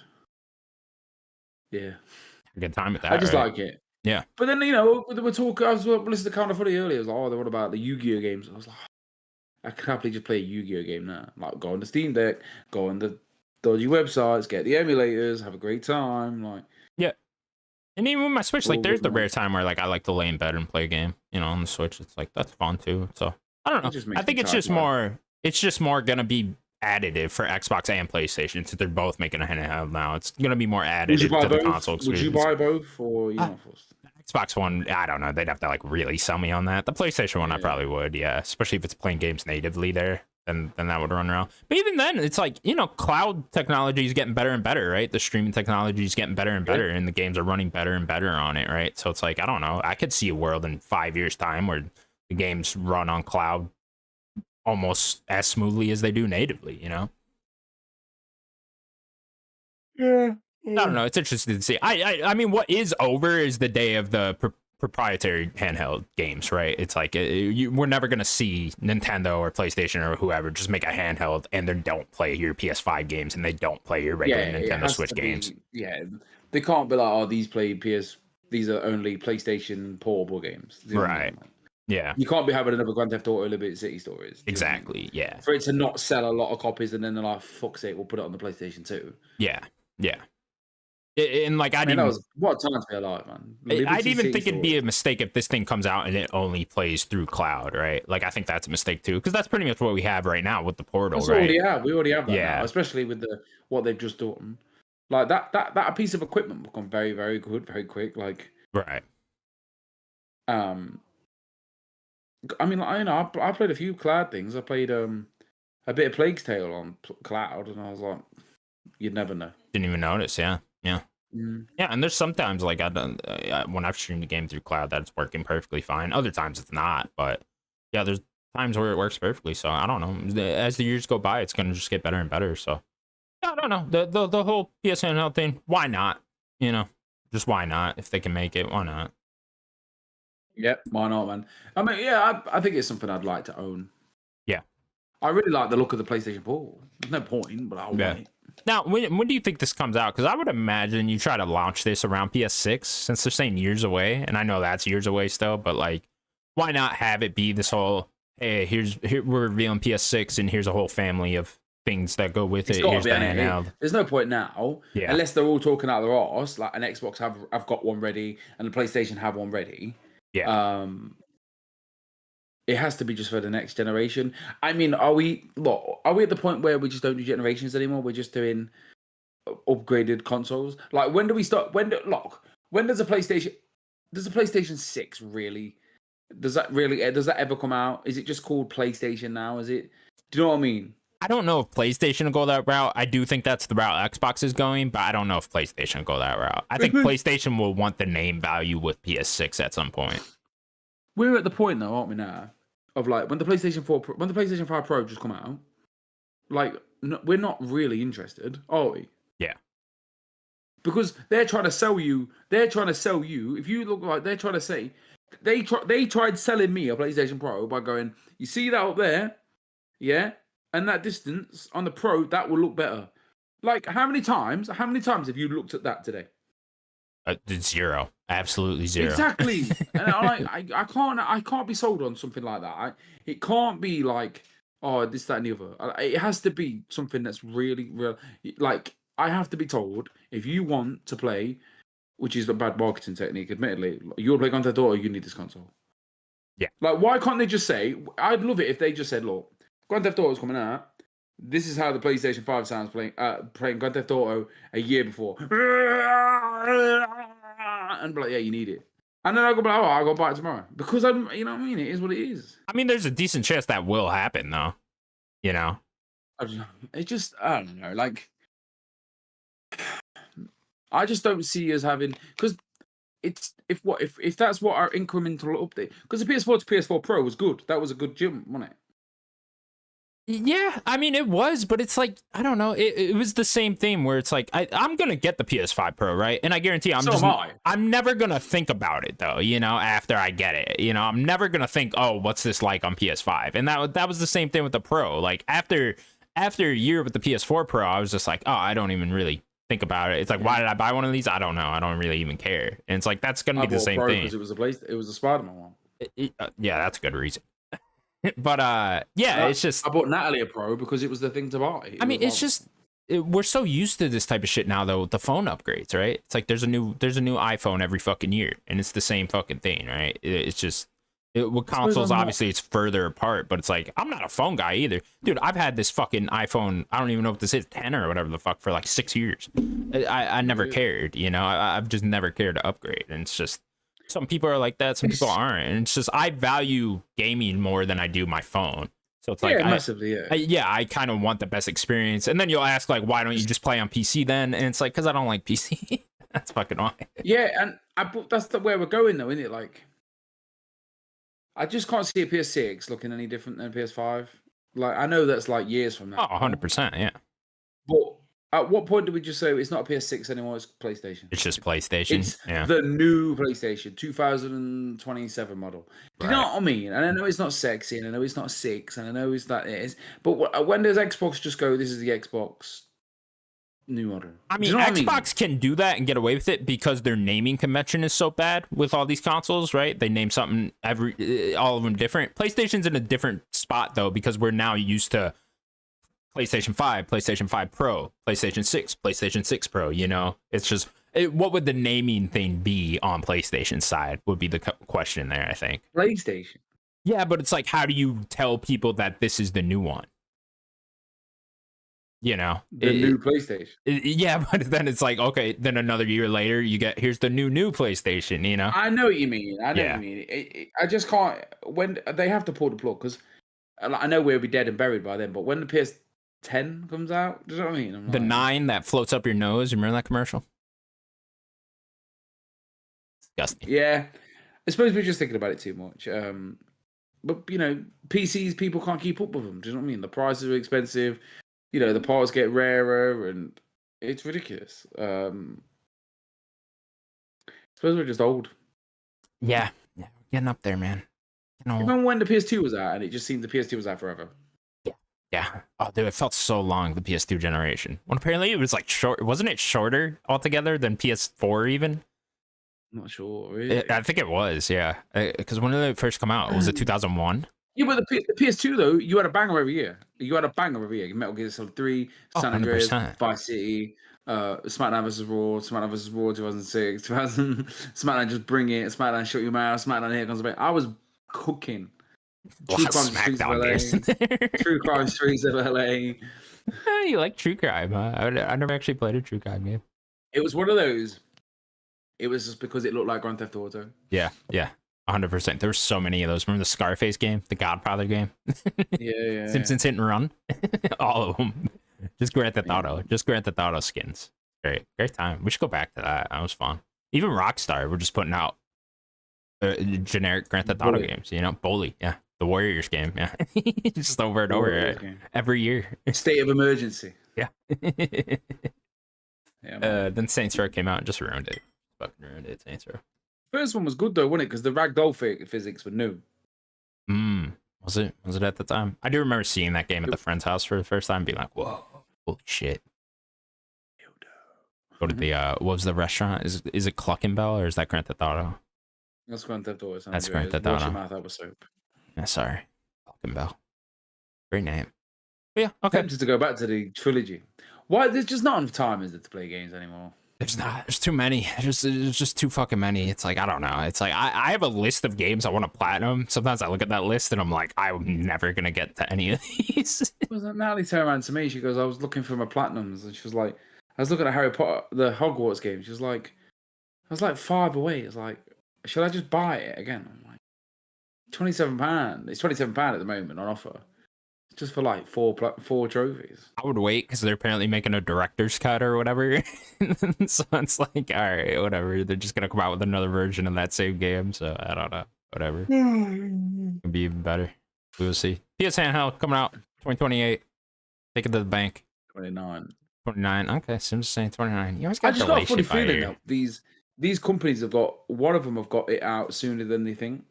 Yeah, good time with that. I just like it. Yeah, but then you know we're talking. I was listening to Kind of Funny earlier. I was like, "Oh, what about the Yu-Gi-Oh games?" I was like, "I could happily just play a Yu-Gi-Oh game now. Like, go on the Steam Deck, go on the dodgy websites, get the emulators, have a great time." Like, yeah. And even with my Switch, like, there's the rare time where like I like to lay in bed and play a game. You know, on the Switch, it's like that's fun too. So I don't know. I think it's just more. It's just more gonna be additive for Xbox and PlayStation since they're both making a handheld now. It's gonna be more additive to the console experience. Would you buy both, or you not forced? Xbox One, I don't know. They'd have to like really sell me on that. The PlayStation one, I probably would, yeah. Especially if it's playing games natively there. then that would run around. But even then, it's like, you know, cloud technology is getting better and better, right? The streaming technology is getting better and better, and the games are running better and better on it, right? So it's like, I don't know. I could see a world in 5 years' time where the games run on cloud almost as smoothly as they do natively, you know? Yeah. I don't know. It's interesting to see. I mean, what is over is the day of the proprietary handheld games, right? It's like we're never gonna see Nintendo or PlayStation or whoever just make a handheld and they don't play your PS5 games and they don't play your regular Nintendo Switch games. Yeah, they can't be like, oh, these are only PlayStation portable games. You know what I Right. mean? Like, Yeah. you can't be having another Grand Theft Auto Liberty City stories. Exactly. Yeah. For it to not sell a lot of copies and then they're like, fuck's sake, we'll put it on the PlayStation 2. Yeah. Yeah. And like, that was what a time to be alive, man. I'd even think it'd be a mistake if this thing comes out and it only plays through cloud, right? Like, I think that's a mistake too, because that's pretty much what we have right now with the Portal, right? We already have that now, especially with what they've just done. Like that piece of equipment become very, very good, very quick. Like, right. I mean, I played a few cloud things. I played a bit of Plague's Tale on cloud, and I was like, you'd never know. Didn't even notice. Yeah. Yeah. Yeah, and there's sometimes like when I've streamed a game through cloud that it's working perfectly fine. Other times it's not, but yeah, there's times where it works perfectly. So I don't know. As the years go by, it's gonna just get better and better. So yeah, I don't know. The whole PSN handheld thing. Why not? You know, just why not? If they can make it, why not? Yep, why not, man? I mean, yeah, I think it's something I'd like to own. Yeah, I really like the look of the PlayStation Portal. There's no point, but I'll wait. Now, when do you think this comes out? Because I would imagine you try to launch this around PS6, since they're saying years away, and I know that's years away still. But like, why not have it be this whole, hey, we're revealing PS6, and here's a whole family of things that go with it. Here's the handheld. There's no point now, unless they're all talking out their arse. Like an Xbox have got one ready, and the PlayStation have one ready. Yeah. It has to be just for the next generation. I mean, are we at the point where we just don't do generations anymore? We're just doing upgraded consoles. Like, when do we start? When does a PlayStation 6 really? Does that ever come out? Is it just called PlayStation now? Do you know what I mean? I don't know if PlayStation will go that route. I do think that's the route Xbox is going, but I don't know if PlayStation will go that route. I think PlayStation will want the name value with PS6 at some point. We're at the point though, aren't we now? Of like when the PlayStation 5 Pro just come out, like we're not really interested, are we? Yeah. Because they're trying to sell you. If you look like they're trying to say, they tried selling me a PlayStation Pro by going, you see that up there, yeah, and that distance on the Pro that will look better. Like how many times have you looked at that today? Zero. Absolutely zero. Exactly. And I can't be sold on something like that. It can't be like, oh, this, that, and the other. It has to be something that's really real. Like, I have to be told, if you want to play, which is a bad marketing technique, admittedly, you'll play Grand Theft Auto, you need this console. Yeah. Like, why can't they just say, I'd love it if they just said, look, Grand Theft Auto is coming out. This is how the PlayStation 5 sounds playing Grand Theft Auto a year before. And be like, yeah, you need it. And then I'll go, oh, I'll go buy it tomorrow. Because you know what I mean? It is what it is. I mean, there's a decent chance that will happen, though. You know? It just, I don't know. Like, I just don't see us having, because if that's what our incremental update, because the PS4 to PS4 Pro was good. That was a good jump, wasn't it? Yeah, I mean, it was, but it's like, I don't know. It was the same thing where it's like, I'm going to get the PS5 Pro, right? And I guarantee I'm never going to think about it, though, you know, after I get it. You know, I'm never going to think, oh, what's this like on PS5? And that was the same thing with the Pro. Like, after a year with the PS4 Pro, I was just like, oh, I don't even really think about it. It's like, why did I buy one of these? I don't know. I don't really even care. And it's like, that's going to be the same thing. Because it was a Spider-Man one. Yeah, that's a good reason. But yeah, it's just, I bought Natalie a Pro because it was the thing to buy. It's just, we're so used to this type of shit now, though, with the phone upgrades, right? It's like there's a new iPhone every fucking year, and it's the same fucking thing, right? It's just, with consoles, obviously it's further apart, but it's like, I'm not a phone guy either, dude. I've had this fucking iPhone, I don't even know what this is, 10 or whatever the fuck, for like 6 years. I never cared, you know. I've just never cared to upgrade, and it's just, some people are like that, some people aren't, and it's just, I value gaming more than I do my phone. So it's like, massively, I kind of want the best experience. And then you'll ask, like, why don't you just play on PC then? And it's like, because I don't like PC. That's fucking why. Yeah, and that's where we're going, though, isn't it? Like, I just can't see a PS6 looking any different than a PS5. Like, I know that's like years from now. Oh, 100%, yeah. But at what point do we just say it's not a PS6 anymore? It's PlayStation. It's just PlayStation. It's yeah. the new PlayStation, 2027 model. Do you know what I mean? And I know it's not sexy, and I know it's not 6, and I know it's that it is. But when does Xbox just go, this is the Xbox new model? I mean, Xbox can do that and get away with it because their naming convention is so bad with all these consoles, right? They name something all of them different. PlayStation's in a different spot, though, because we're now used to PlayStation 5, PlayStation 5 Pro, PlayStation 6, PlayStation 6 Pro, you know? It's just, what would the naming thing be on PlayStation side would be the question there, I think. PlayStation? Yeah, but it's like, how do you tell people that this is the new one? You know? The new PlayStation? Yeah, but then it's like, okay, then another year later, you get, here's the new PlayStation, you know? I know what you mean. I know what you mean. I just can't, when they have to pull the plug, because I know we'll be dead and buried by then, but when the PS10 comes out, do you know what I mean? The 9 that floats up your nose, remember that commercial? Disgusting. Yeah, I suppose we're just thinking about it too much. But you know, PCs, people can't keep up with them. Do you know what I mean? The prices are expensive. You know, the parts get rarer, and it's ridiculous. I suppose we're just old. Yeah, we're getting up there, man. Remember when the PS2 was out, and it just seemed the PS2 was out forever. Yeah. Oh, dude, it felt so long, the PS2 generation. When apparently it was like short. Wasn't it shorter altogether than PS4 even? I'm not sure, really. I think it was, yeah. Because when did it first come out? Was it 2001? Yeah, but the PS2, though, you had a banger every year. You had a banger every year. Metal Gear Solid 3, San Andreas, Vice City, SmackDown vs. Raw, SmackDown vs. Raw 2006, 2000, SmackDown Just Bring It, SmackDown Shut Your Mouth, SmackDown Here Comes the Back. I was cooking. True Crime Streets of LA. True Crime Streets of LA. You like True Crime, huh? I never actually played a True Crime game. It was one of those. It was just because it looked like Grand Theft Auto. Yeah. 100%. There were so many of those. Remember the Scarface game? The Godfather game? Yeah. Simpsons Hit and Run? All of them. Just Grand Theft Auto. Just Grand Theft Auto skins. Great time. We should go back to that. That was fun. Even Rockstar, we're just putting out generic Grand Theft Auto games, you know? Bully, yeah. The Warriors game, yeah. Just over and over every year. State of emergency. Yeah. Then Saints Row came out and just ruined it. Fucking ruined it, Saints Row. First one was good though, wasn't it? Because the ragdoll physics were new. Was it at the time? I do remember seeing that game at the friend's house for the first time and being like, whoa, holy shit. Go to the what was the restaurant? Is it Cluckenbell or is that Grand Theft Auto? That's Grand Theft Auto. That's Grand Theft Auto. Wash your mouth out with soap. Yeah, sorry. Cluckenbell. Great name. But yeah, okay. Tempted to go back to the trilogy. Why? There's just not enough time, is it, to play games anymore? There's not. There's too many. There's just too fucking many. It's like, I don't know. It's like, I have a list of games I want to platinum. Sometimes I look at that list and I'm like, I'm never going to get to any of these. Natalie turned around to me. She goes, I was looking for my platinums. And she was like, I was looking at Harry Potter, the Hogwarts game. She was like, I was like 5 away. It's like, should I just buy it again? I'm like, £27. It's £27 at the moment on offer. Just for like four trophies. I would wait because they're apparently making a director's cut or whatever. So it's like, all right, whatever. They're just gonna come out with another version of that same game. So I don't know. Whatever. It'd be even better. We will see. PS handheld coming out 2028. Take it to the bank. 29. Okay, Sims saying 29. You always got I just got a funny feeling that these companies have got, one of them have got it out sooner than they think.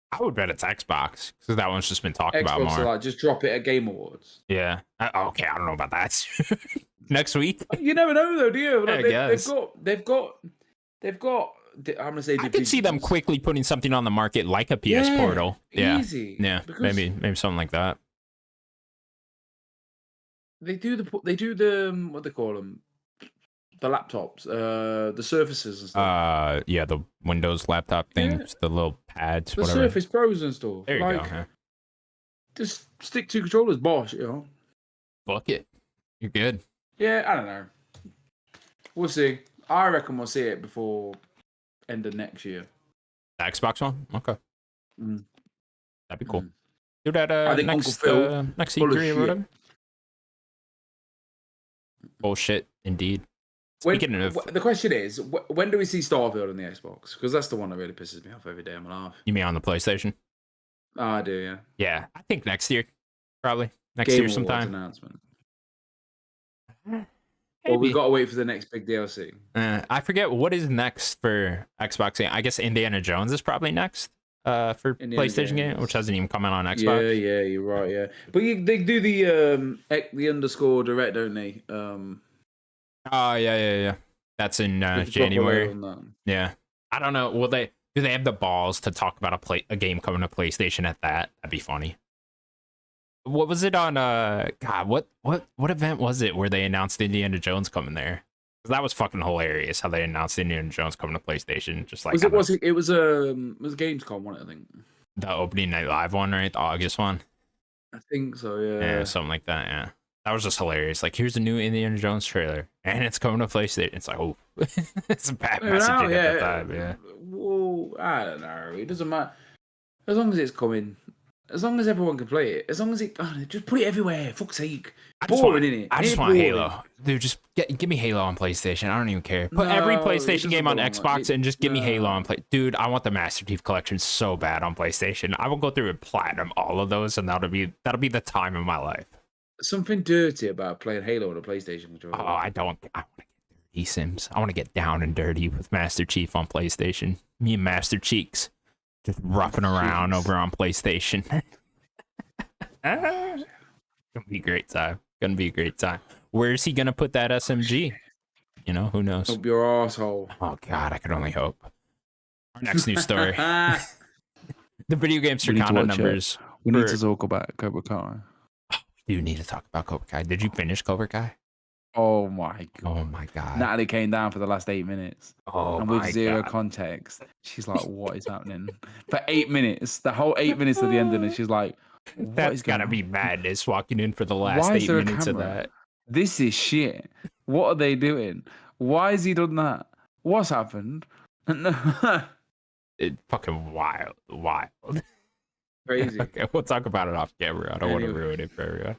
I would bet it's Xbox because that one's just been talked about more. Xbox are like, just drop it at Game Awards. Yeah. Okay, I don't know about that. Next week. You never know though, do you? Like, yeah, they've got. I'm gonna say. I could see them quickly putting something on the market like a PS Portal. Yeah. Easy. Yeah. Maybe something like that. They do the what they call them. The laptops, the Surfaces and stuff. Yeah, the Windows laptop things, the little pads, the whatever. Surface Pros and stuff. There you go. Huh? Just stick 2 controllers, bosh, you know. Fuck it, you're good. Yeah, I don't know. We'll see. I reckon we'll see it before end of next year. The Xbox one, okay. That'd be cool. Do that I think Uncle Phil next full of E3 or shit. whatever. Bullshit, indeed. Speaking of, The question is, when do we see Starfield on the Xbox? Because that's the one that really pisses me off every day of my life. you mean on the PlayStation? Oh, I do, yeah. Yeah, I think next year, probably next Game year Awards sometime. announcement. Maybe. Well, we've got to wait for the next big DLC. I forget what is next for Xbox. I guess Indiana Jones is probably next for Indiana PlayStation Jones. game, which hasn't even come out on Xbox. Yeah, you're right. Yeah, but they do the underscore direct, don't they? Oh yeah. That's in With the January. on that. Yeah, I don't know. Do they have the balls to talk about a game coming to PlayStation at that? That'd be funny. What was it on? God, what event was it where they announced Indiana Jones coming there? 'Cause that was fucking hilarious how they announced Indiana Jones coming to PlayStation. Just like it was Gamescom one, I think. The opening night live one, right? The August one. I think so. Yeah. Yeah, something like that. Yeah, that was just hilarious. Like, here's a new Indiana Jones trailer, and it's coming to PlayStation. It's like, oh, it's a bad messaging at the time. Yeah. Well, I don't know. It doesn't matter as long as it's coming. As long as everyone can play it, as long as just put it everywhere. Fuck's sake, boring, innit? I just want Halo, dude. Just give me Halo on PlayStation. I don't even care. Put every PlayStation game on Xbox and just give me Halo on play. Dude, I want the Master Chief Collection so bad on PlayStation. I will go through and platinum all of those, and that'll be the time of my life. Something dirty about playing Halo on a PlayStation controller. Oh, I want to get dirty, Sims. I want to get down and dirty with Master Chief on PlayStation. Me and Master Cheeks. Just roughing around over on PlayStation. Gonna be a great time. Where's he gonna put that SMG? You know, who knows? Up your asshole. Oh God, I could only hope. Our next news story: the video game Circana numbers. We need to talk about Cobra Kai. We do need to talk about Cobra Kai. Did you finish Cobra Kai? Oh my god! Oh my god! Natalie came down for the last 8 minutes. Oh, and with zero context, she's like, "What is happening?" For 8 minutes, the whole 8 minutes at the end, and she's like, "That's gotta be madness." Walking in for the last 8 minutes of that. This is shit. What are they doing? Why has he done that? What's happened? It's fucking wild. Crazy. Okay, we'll talk about it off camera. I don't want to ruin it for everyone.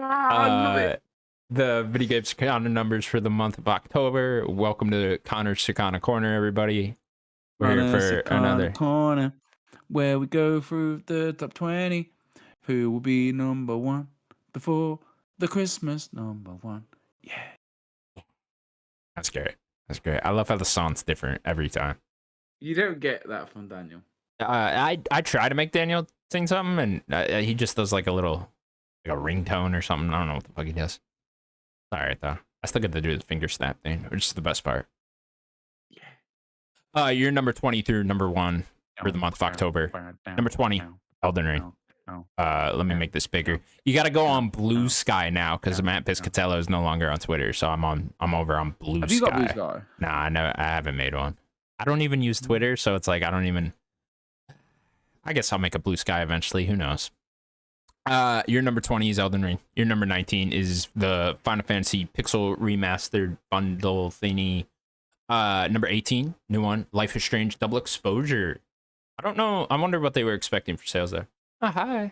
I love it. The video game Circana numbers for the month of October. Welcome to Connor's Circana Corner, everybody. We're here for another corner where we go through the top 20. Who will be number one before the Christmas number one? Yeah. That's great. I love how the song's different every time. You don't get that from Daniel. I try to make Daniel sing something, and he just does like a ringtone or something. I don't know what the fuck he does. All right, though. I still get to do the finger snap thing, which is the best part. Yeah. You're number 20 through number 1 for the month of October. Number 20, Elden Ring. Let me make this bigger. You got to go on Blue Sky now because Matt Piscatello is no longer on Twitter, so I'm over on Blue Sky. Have you got Blue Sky? Nah, no, I haven't made one. I don't even use Twitter, so it's like I guess I'll make a Blue Sky eventually. Who knows? Your number 20 is Elden Ring. Your number 19 is the Final Fantasy Pixel Remastered bundle thingy. Number 18, new one, Life is Strange Double Exposure. I don't know. I wonder what they were expecting for sales there. Oh, hi.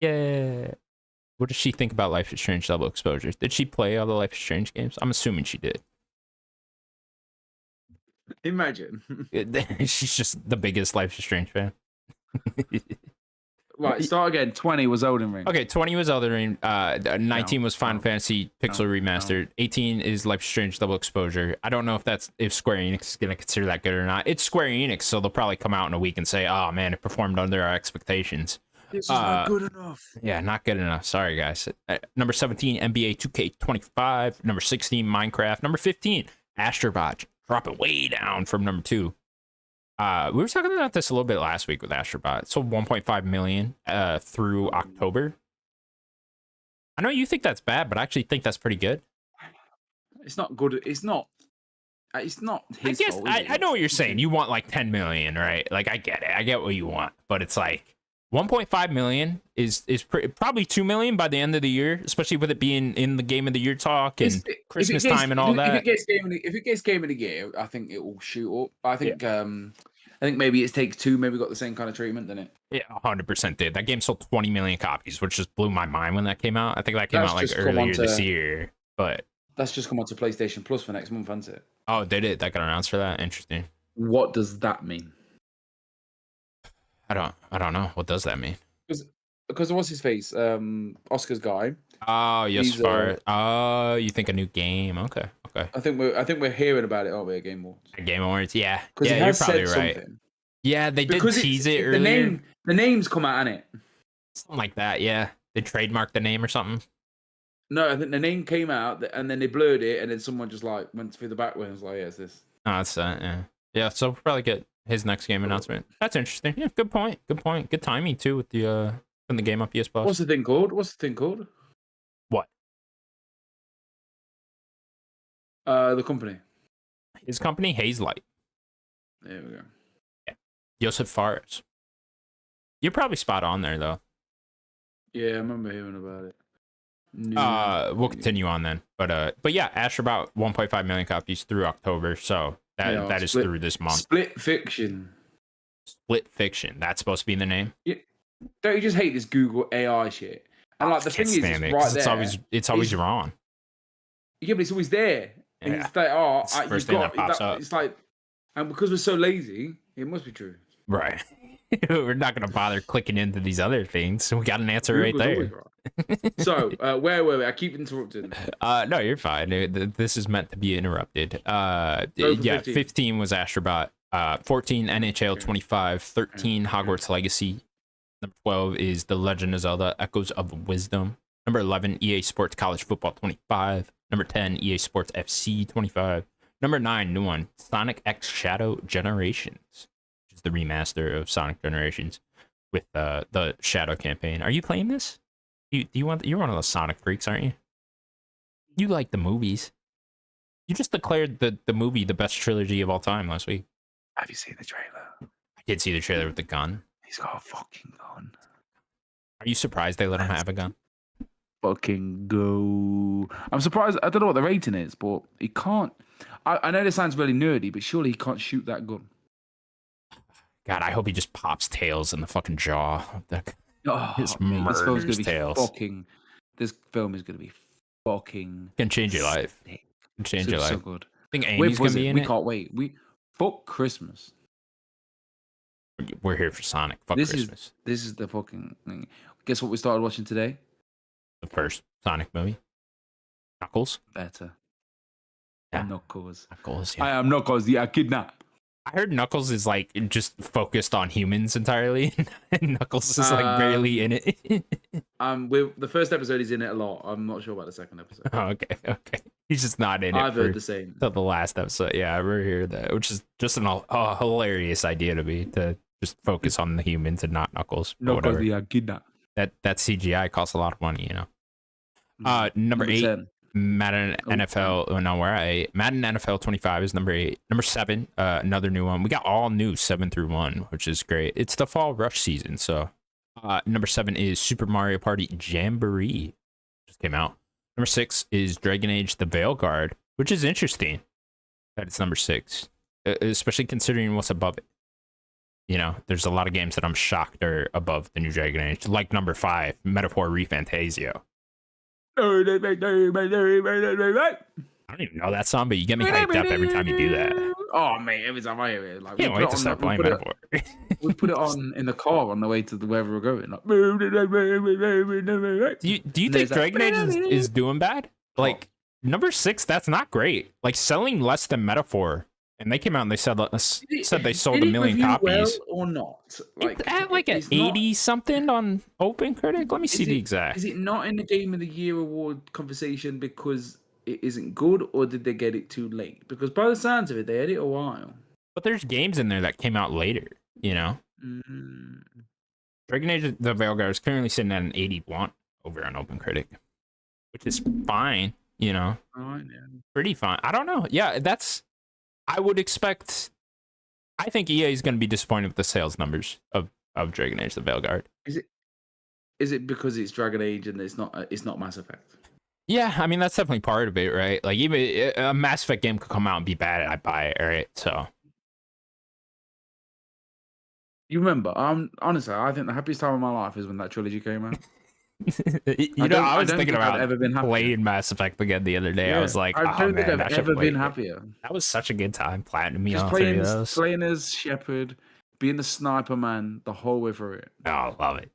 Yeah. What does she think about Life is Strange Double Exposure? Did she play all the Life is Strange games? I'm assuming she did. Imagine. She's just the biggest Life is Strange fan. Right, start again. 20 was Elden Ring. Okay, 20 was Elden Ring. 19 was Final Fantasy Pixel Remastered. 18 is Life is Strange Double Exposure. I don't know if Square Enix is going to consider that good or not. It's Square Enix, so they'll probably come out in a week and say, oh man, it performed under our expectations. This is not good enough. Yeah, not good enough. Sorry, guys. Number 17, NBA 2K25. Number 16, Minecraft. Number 15, Astrobot. Drop it way down from number 2. We were talking about this a little bit last week with Astrobot. So 1.5 million through October. I know you think that's bad, but I actually think that's pretty good. It's not good. It's not his I guess fault, I know what you're saying. You want like 10 million, right? Like I get it. I get what you want, but it's like 1.5 million is probably 2 million by the end of the year, especially with it being in the Game of the Year talk and Christmas time and all that. If it gets Game of the Year, I think it will shoot up. I think I think maybe it Takes Two maybe got the same kind of treatment, didn't it? Yeah, 100% did. That game sold 20 million copies, which just blew my mind when that came out. I think that came out like earlier this year, but that's just come onto PlayStation Plus for next month, hasn't it? Oh, did it? That got announced for that? Interesting. What does that mean? I don't know. What does that mean? Because what's his face? Oscar's guy. Oh, yes, far. Oh, you think a new game? Okay. I think we're hearing about it, aren't we? At Game Awards. Game Awards, yeah. Because yeah, you're probably right. Something. Yeah, they did tease it earlier. The name's come out, hasn't it? Something like that, yeah. They trademarked the name or something. No, I think the name came out and then they blurred it, and then someone just like went through the back way and was like, "Yeah, it's this." Oh, that's yeah. Yeah, so we'll probably get his next game announcement. That's interesting. Yeah, good point. Good timing too with the when the game on PS Plus. What's the thing called? What? The company. His company, Hazelight. There we go. Yeah. Joseph Fares. You're probably spot on there though. Yeah, I remember hearing about it. We'll continue on then. But yeah, Astrobot 1.5 million copies through October, so that is through this month. Split Fiction. That's supposed to be the name. Yeah. Don't you just hate this Google AI shit? And like the thing is, it's right there. It's always wrong. Yeah, but it's always there. And Yeah. it's like, it's the first thing that pops up. It's like, and because we're so lazy, it must be true. Right. We're not going to bother clicking into these other things. So we got an answer right there. Right. So, where were we? I keep interrupting. No, you're fine. This is meant to be interrupted. Yeah, 15 was Astrobot. 14 NHL 25. 13 Hogwarts Legacy. Number 12 is The Legend of Zelda: Echoes of Wisdom. Number 11, EA Sports College Football 25. Number 10, EA Sports FC 25. Number 9, new one, Sonic X Shadow Generations, which is the remaster of Sonic Generations with the Shadow campaign. Are you playing this? You're one of those Sonic freaks, aren't you? You like the movies. You just declared the movie the best trilogy of all time last week. Have you seen the trailer? I did see the trailer with the gun. He's got a fucking gun. Are you surprised they let him have a gun? Fucking go. I'm surprised. I don't know what the rating is, but he can't. I know this sounds really nerdy, but surely he can't shoot that gun. God, I hope he just pops Tails in the fucking jaw. This film's gonna be Tails. This film is gonna be fucking. Can change your life. Can change your life. So good. I think Amy's gonna be in it. We can't wait. Fuck Christmas. We're here for Sonic. Fuck Christmas. This is the fucking thing. Guess what we started watching today? The first Sonic movie. Knuckles. Better. Yeah. Knuckles. Yeah. I am Knuckles, the kidnap. I heard Knuckles is like just focused on humans entirely, and Knuckles is like barely in it. The first episode he's in it a lot. I'm not sure about the second episode. Oh, okay. He's just not in it. I've heard the same. Till the last episode. Yeah, I ever hear that, which is just a hilarious idea to me, to just focus on the humans and not Knuckles. Knuckles the kidnap. That CGI costs a lot of money, you know. Number 8. 10. Madden NFL. Oh, no, we're at Madden NFL 25 is number 8. Number 7, another new one. We got all new 7 through 1, which is great. It's the fall rush season, so number 7 is Super Mario Party Jamboree, just came out. Number 6 is Dragon Age: The Veilguard, which is interesting that it's number 6, especially considering what's above it. You know, there's a lot of games that I'm shocked are above the new Dragon Age, like number 5, Metaphor ReFantasio. I don't even know that song, but you get me hyped up every time you do that. Oh, man, every time I hear it. Like, can't wait to start playing Metaphor. We put it on in the car on the way to wherever we're going. Like, do you think Dragon Age is doing bad? Like, number 6, that's not great. Like, selling less than Metaphor. And they came out and they said they sold 1 million copies. Well or not? Like, it's at like an 80 something on Open Critic. Let me see the exact. Is it not in the Game of the Year award conversation because it isn't good, or did they get it too late? Because by the sounds of it, they had it a while. But there's games in there that came out later, you know? Dragon Age: The Veilguard is currently sitting at an 81 over on Open Critic, which is fine, you know? Pretty fine. I don't know. Yeah, I would expect. I think EA is going to be disappointed with the sales numbers of Dragon Age: The Veilguard. Is it because it's Dragon Age and it's not Mass Effect? Yeah, I mean that's definitely part of it, right? Like even a Mass Effect game could come out and be bad, and I buy it, right? So You remember? Honestly, I think the happiest time of my life is when that trilogy came out. I was don't thinking think I've about ever been happier. playing Mass Effect again the other day. I Yeah, was like, I oh don't think man, I've I should ever been play it. happier. That was such a good time platinuming Just all three of those. playing as Shepard, being the sniper man the whole way through it. Oh, I love it.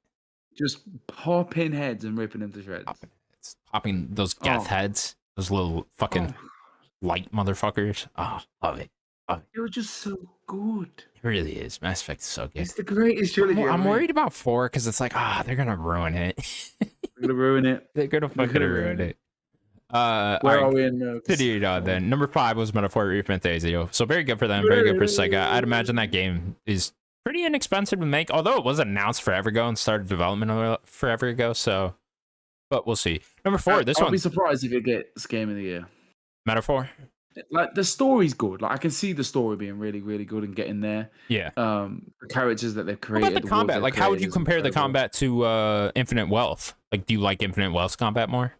Just popping heads and ripping them to shreds. Popping those Geth heads, those little fucking light motherfuckers. Oh, love it. It was just so good. It really is. Mass Effect is so good. It's the greatest trilogy. I'm worried about 4 because it's like, they're gonna ruin it. They're gonna ruin it. They're gonna fucking ruin it. Where are we in? Then number 5 was Metaphor Fantasio. So very good for them. Very good for Sega. I'd imagine that game is pretty inexpensive to make, although it was announced forever ago and started development forever ago. So, but we'll see. Number 4. I'll be surprised if it gets Game of the Year. Metaphor. Like the story's good. Like I can see the story being really, really good and getting there. Yeah. The characters that they've created. What about the combat? Like, how would you compare the combat to Infinite Wealth? Like, do you like Infinite Wealth's combat more?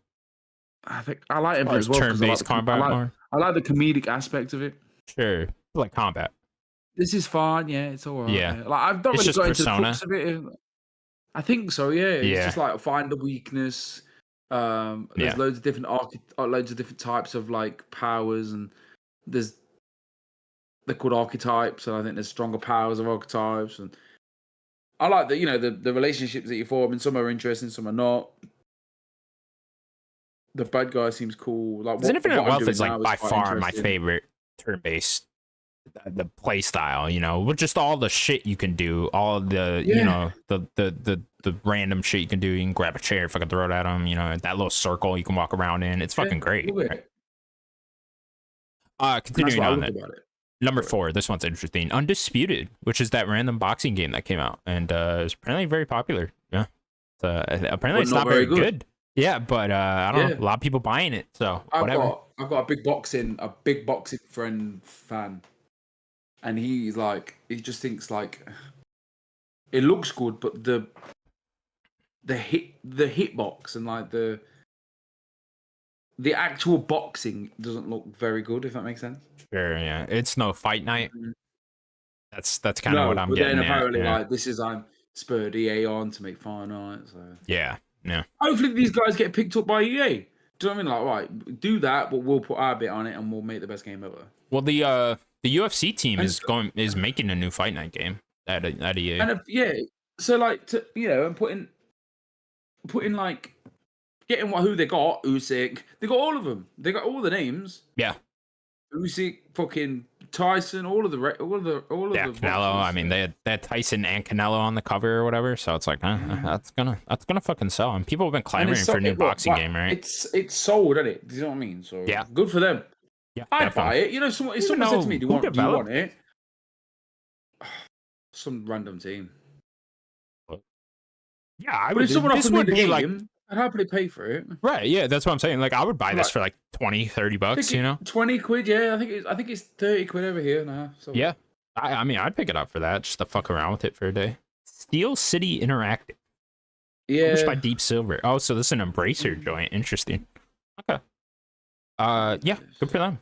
I think I like Infinite as well. Turn-based combat more. I like the comedic aspect of it. Sure, like combat. This is fine. Yeah, it's all right. Yeah. Like I've not really got into the crux of it. I think so. Yeah. It's just like find the weakness. There's loads of different loads of different types of like powers, and there's they're called archetypes, and I think there's stronger powers of archetypes, and I like that the relationships that you form, and some are interesting, some are not. The bad guy seems cool. Like Infinite Wealth is like by far my favorite turn-based the play style, with just all the shit you can do, all the the random shit you can do. You can grab a chair, fucking throw it at them, that little circle you can walk around in. It's fucking great. Right? Continuing on that. Number 4, this one's interesting. Undisputed, which is that random boxing game that came out and it's apparently very popular. Yeah. Apparently it's not very good. Yeah, but I don't know. A lot of people buying it, so whatever. I've got a big boxing fan. And he's like, he just thinks like it looks good, but the hitbox and like the actual boxing doesn't look very good, if that makes sense. Sure, yeah. It's no fight night. That's kind of what I'm getting then apparently, at. Like this is I'm spurred EA on to make Fight Night. So yeah. Hopefully these guys get picked up by EA. Do you know what I mean? Like, right, do that, but we'll put our bit on it and we'll make the best game ever. Well, the UFC team is making a new Fight Night game at EA. And so like and putting like getting who they got, Usyk. They got all of them. They got all the names. Yeah. Usyk, fucking Tyson, all of the Canelo. I mean, they had Tyson and Canelo on the cover or whatever, so it's like, that's gonna fucking sell. And people have been clamoring for a new boxing game, right? It's sold, isn't it? Do you know what I mean? So yeah, good for them. Yeah, I'd buy it. If someone said to me, "Do you want it?" Some random team. Yeah, I would. If someone offered me the game, I'd happily pay for it. Right, yeah, that's what I'm saying. Like, I would buy this for like 20, 30 bucks, 20 quid, yeah. I think it's 30 quid over here now. So. Yeah. I mean, I'd pick it up for that, just to fuck around with it for a day. Steel City Interactive. Yeah. Published by Deep Silver. Oh, so this is an Embracer joint. Interesting. Okay. Yeah, good for them.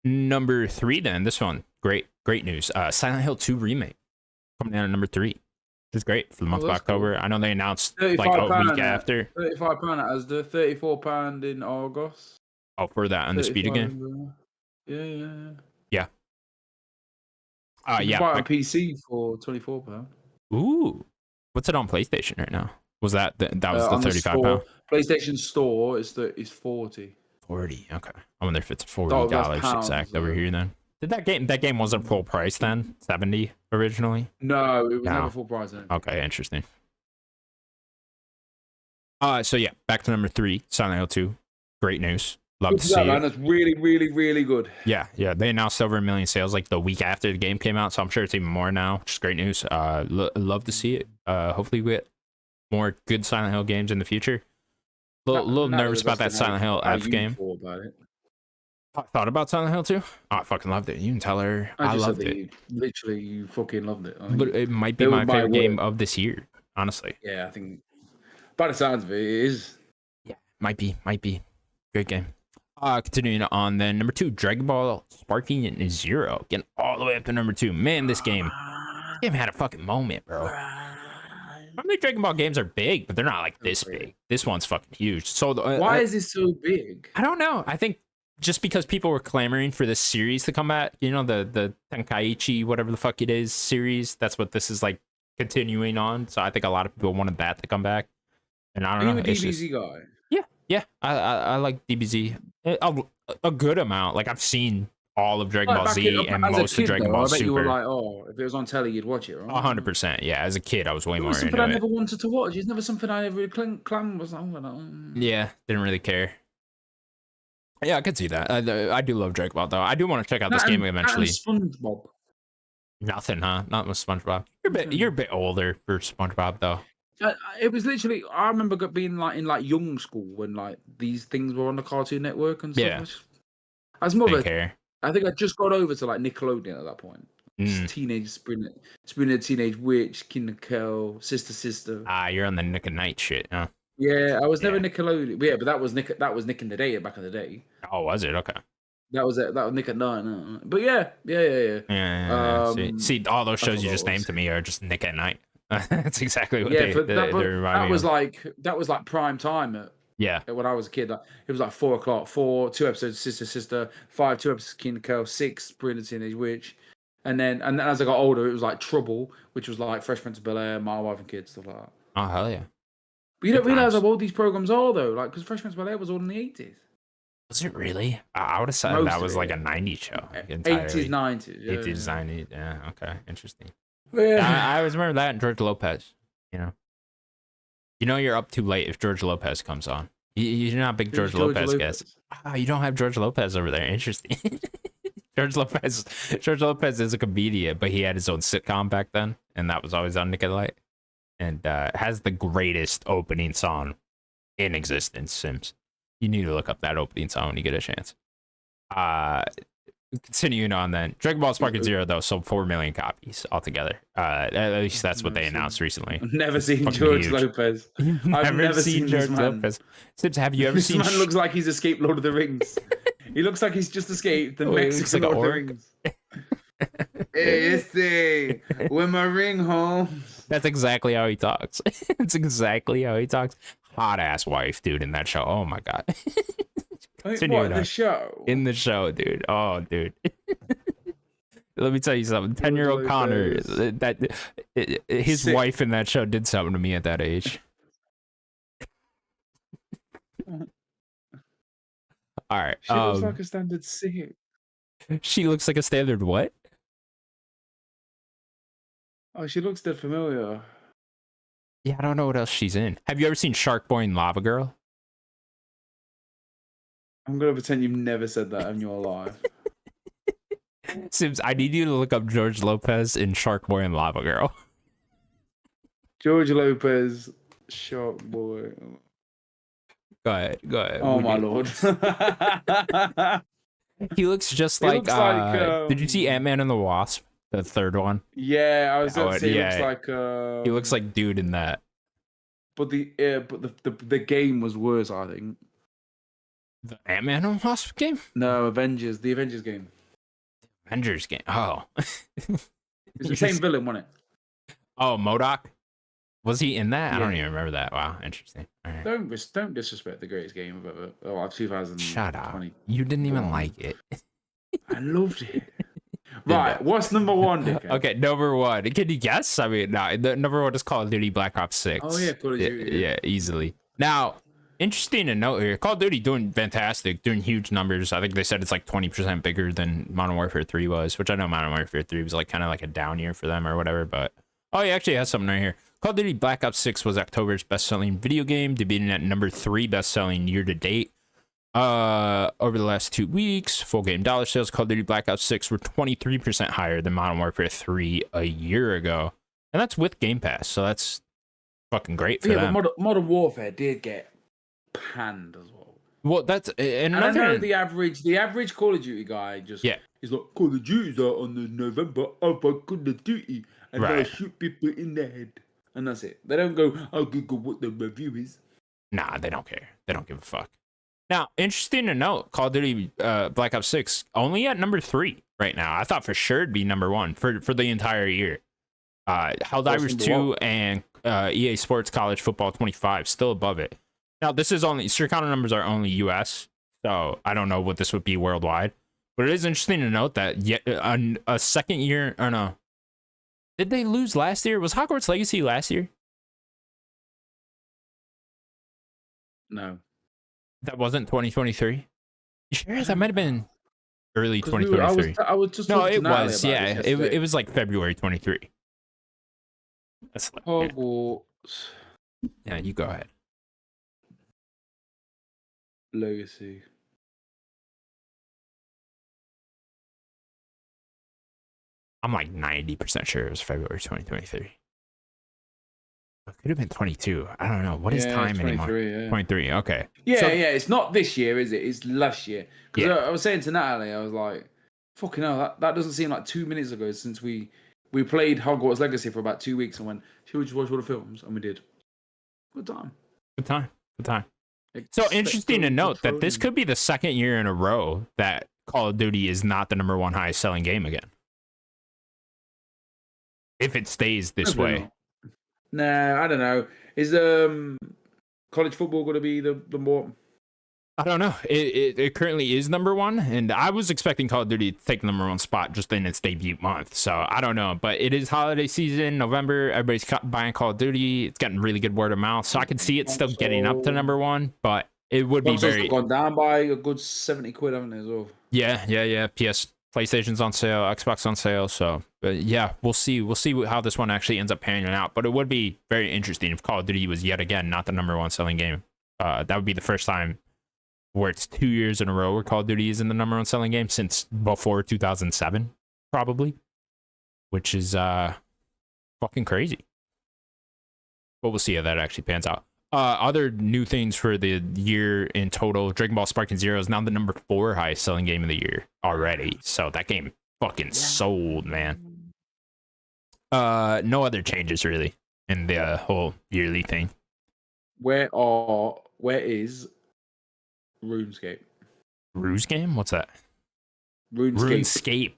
Number 3 then, this one. Great news. Silent Hill 2 Remake. Coming down at number 3. Which is great for the month of October. Cool. I know they announced like a week after. £35 as the £34 in August. Oh, for that Undisputed game? Yeah. Yeah. You can buy it on PC for £24. Ooh. What's it on PlayStation right now? Was that was the £35? PlayStation Store is 40. 40, okay. I wonder if it's $40 exact over here then. Did that game wasn't full price then? 70 originally? No, it was never full price then. Okay, interesting. So yeah, back to number 3, Silent Hill 2. Great news. Love to see it. That's really, really, really good. Yeah. They announced over 1 million sales like the week after the game came out, so I'm sure it's even more now, which is great news. Love to see it. Hopefully we get more good Silent Hill games in the future. Little nervous about that Silent Hill F game. I thought about Silent Hill 2. Oh, I fucking loved it. You can tell her I loved it. You fucking loved it. It might be my favorite game of this year, honestly. Yeah, I think by the sounds of it, it is. Yeah, might be. Great game. Continuing on then, number 2, Dragon Ball Sparking Zero. Getting all the way up to number 2. Man, this game game had a fucking moment, bro. How many Dragon Ball games are big, but they're not like this big. This one's fucking huge. So why is this so big? I don't know. I think just because people were clamoring for this series to come back, you know, the Tenkaichi, whatever the fuck it is, series. That's what this is like continuing on. So I think a lot of people wanted that to come back. And I don't know. Are you a DBZ guy? Yeah. I like DBZ a good amount. Like I've seen all of Dragon Ball Z and most of Dragon Ball Super. You were like, oh, if it was on telly, you'd watch it, right? 100%. Yeah, as a kid, I was way more into it. Something I never wanted to watch. It's never something I ever claimed was like, yeah, didn't really care. Yeah, I could see that. I do love Dragon Ball though. I do want to check out this game eventually. SpongeBob. Nothing, huh? Not with SpongeBob. You're a bit older for SpongeBob though. It was literally. I remember being like in like young school when like these things were on the Cartoon Network and stuff. Yeah. I was more of a, I think I just got over to like Nickelodeon at that point. Teenage Sprinter, Teenage Witch, King Kel, Sister. Ah, you're on the Nick and Night shit, huh? Yeah, I was never Nickelodeon. Yeah, but that was Nick in the Day back in the day. Oh, was it? Okay. That was it. That was Nick at Night. But yeah. See, all those shows you just named to me are just Nick at Night. That's exactly what they that was like prime time when I was a kid. Like, it was like 4 o'clock, 2 episodes Sister, 5 2 episodes King Kel, 6 Brilliant Teenage Witch, and then as I got older, it was like Trouble, which was like Fresh Prince of Bel-Air, My Wife and Kids, stuff like that. Oh hell yeah! But you don't realize how old these programs are though, like because Fresh Prince of Bel-Air was all in the 80s. Was it really? I would have said that was like a 90s show. 80s, 90s. 80s, 90s. Yeah, okay, interesting. Yeah. I always remember that and George Lopez. You know you're up too late if George Lopez comes on. You're not a big George Lopez guest. Oh, you don't have George Lopez over there. Interesting. George Lopez is a comedian, but he had his own sitcom back then, and that was always on Nickelodeon. And has the greatest opening song in existence, Sims. You need to look up that opening song when you get a chance. Continuing on then, Dragon Ball Sparking Zero though sold 4 million copies altogether. At least that's what they announced recently. I've never seen George Lopez. I've never seen George Lopez. Sims, have you ever seen? This man looks like he's escaped Lord of the Rings. He looks like he's just escaped the Mexican Lord of the Rings. Hey, when my ring home. That's exactly how he talks. It's exactly how he talks. Hot ass wife, dude, in that show. Oh my god. What, the show? In the show, dude. Oh, dude. Let me tell you something. 10-year-old Connor, his wife in that show did something to me at that age. All right. She looks like a standard 6. She looks like a standard what? Oh, she looks dead familiar. Yeah, I don't know what else she's in. Have you ever seen Shark Boy and Lava Girl? I'm gonna pretend you've never said that in your life. Sims, I need you to look up George Lopez in Shark Boy and Lava Girl. George Lopez, Shark Boy. Go ahead. Oh my lord. He looks just like. Did you see Ant-Man and the Wasp, the third one? Yeah, I was gonna say he looks like. He looks like dude in that. But the game was worse, I think. The Ant-Man and Wasp game? No, the Avengers game. Avengers game. Oh. It's the same villain, wasn't it? Oh, MODOK? Was he in that? Yeah. I don't even remember that. Wow, interesting. All right. Don't disrespect the greatest game of ever. Oh, 2020. Shut up. You didn't even like it. I loved it. Right, what's number 1, Dick? Okay, number 1. Can you guess? I mean, no, the number 1 is Call of Duty Black Ops 6. Oh yeah, Call of Duty. Yeah, easily. Now, interesting to note here, Call of Duty doing fantastic, doing huge numbers. I think they said it's like 20% bigger than Modern Warfare 3 was, which I know Modern Warfare 3 was like kind of like a down year for them or whatever, but he actually has something right here. Call of Duty Black Ops 6 was October's best-selling video game, debuting at number 3 best-selling year-to-date. Over the last 2 weeks, full game dollar sales, Call of Duty Black Ops 6 were 23% higher than Modern Warfare 3 a year ago. And that's with Game Pass, so that's fucking great for them. But Modern Warfare did get panned as well. Well, that's and I know the average Call of Duty guy he's like, Call of Duty's out on the November of Call of Duty, and they shoot people in the head, and that's it. They don't go, I'll Google what the review is. Nah, they don't care. They don't give a fuck. Now, interesting to note, Call of Duty Black Ops 6 only at number 3 right now. I thought for sure it'd be number 1 for the entire year. Helldivers number 2 one? and EA Sports College Football 25 still above it. Now, this is only Circana numbers are only US, so I don't know what this would be worldwide. But it is interesting to note that yet a second year, or no, did they lose last year? Was Hogwarts Legacy last year? No. That wasn't 2023. You sure? That might have been early Because 2023. I was just No, talking to it Natalie was. about Yeah, this it yesterday. was like February 23. That's yeah. Hogwarts Yeah, you go ahead. Legacy. I'm like 90% sure it was February 2023. It could have been 22. I don't know. What is time anymore? 23. Okay. Yeah, So, yeah. It's not this year, is it? It's last year. Because yeah. I was saying to Natalie, I was like, "Fucking hell, that doesn't seem like 2 minutes ago since we played Hogwarts Legacy for about 2 weeks and went, should we just watch all the films? And we did. Good time. Good time. Good time. So interesting to note that this could be the second year in a row that Call of Duty is not the #1 highest selling game again. If it stays this way. Nah, I don't know. Is college football going to be the more? I don't know. It currently is #1, and I was expecting Call of Duty to take the #1 spot just in its debut month. So I don't know, but it is holiday season, November. Everybody's buying Call of Duty. It's getting really good word of mouth, so I can see it still getting up to #1. But it would be very gone down by a good 70 quid, haven't they, as well? Yeah. PlayStation's on sale, Xbox on sale. So yeah, we'll see how this one actually ends up panning out. But it would be very interesting if Call of Duty was yet again not the #1 selling game. That would be the first time where it's 2 years in a row where Call of Duty is in the #1 selling game since before 2007, probably, which is fucking crazy. But we'll see how that actually pans out. Other new things for the year in total: Dragon Ball Sparking Zero is now the #4 highest selling game of the year already. So that game fucking sold, man. No other changes really in the whole yearly thing. Where is RuneScape? RuneScape? What's that? RuneScape.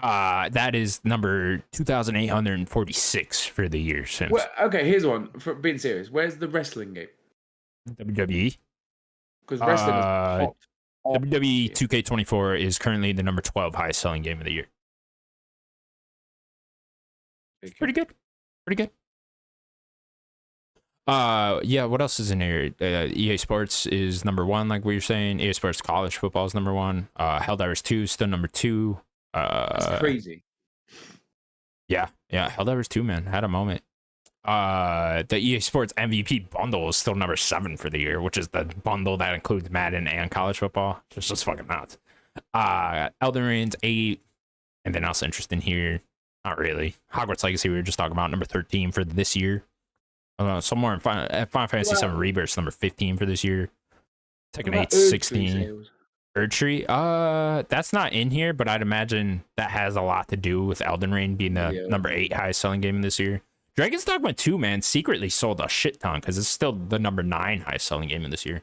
That is number 2,846 for the year since. Well, okay, here's one. For being serious, where's the wrestling game? WWE. Because wrestling has popped. WWE 2K24 is currently the number 12 highest selling game of the year. Pretty good. Yeah, what else is in here? EA Sports is #1, like we were saying. EA Sports College Football is #1. Helldivers 2 is still #2. That's crazy. Yeah, Helldivers 2, man, had a moment. The EA Sports MVP bundle is still #7 for the year, which is the bundle that includes Madden and college football. It's just fucking nuts. Elden Ring's 8. Anything else interesting here? Not really. Hogwarts Legacy, we were just talking about, #13 for this year. Somewhere in Final Fantasy VII Rebirth, #15 for this year. Tekken 8, 16. Erdtree, that's not in here, but I'd imagine that has a lot to do with Elden Ring being the #8 highest selling game this year. Dragon's Dogma 2, man, secretly sold a shit ton because it's still the #9 highest selling game in this year.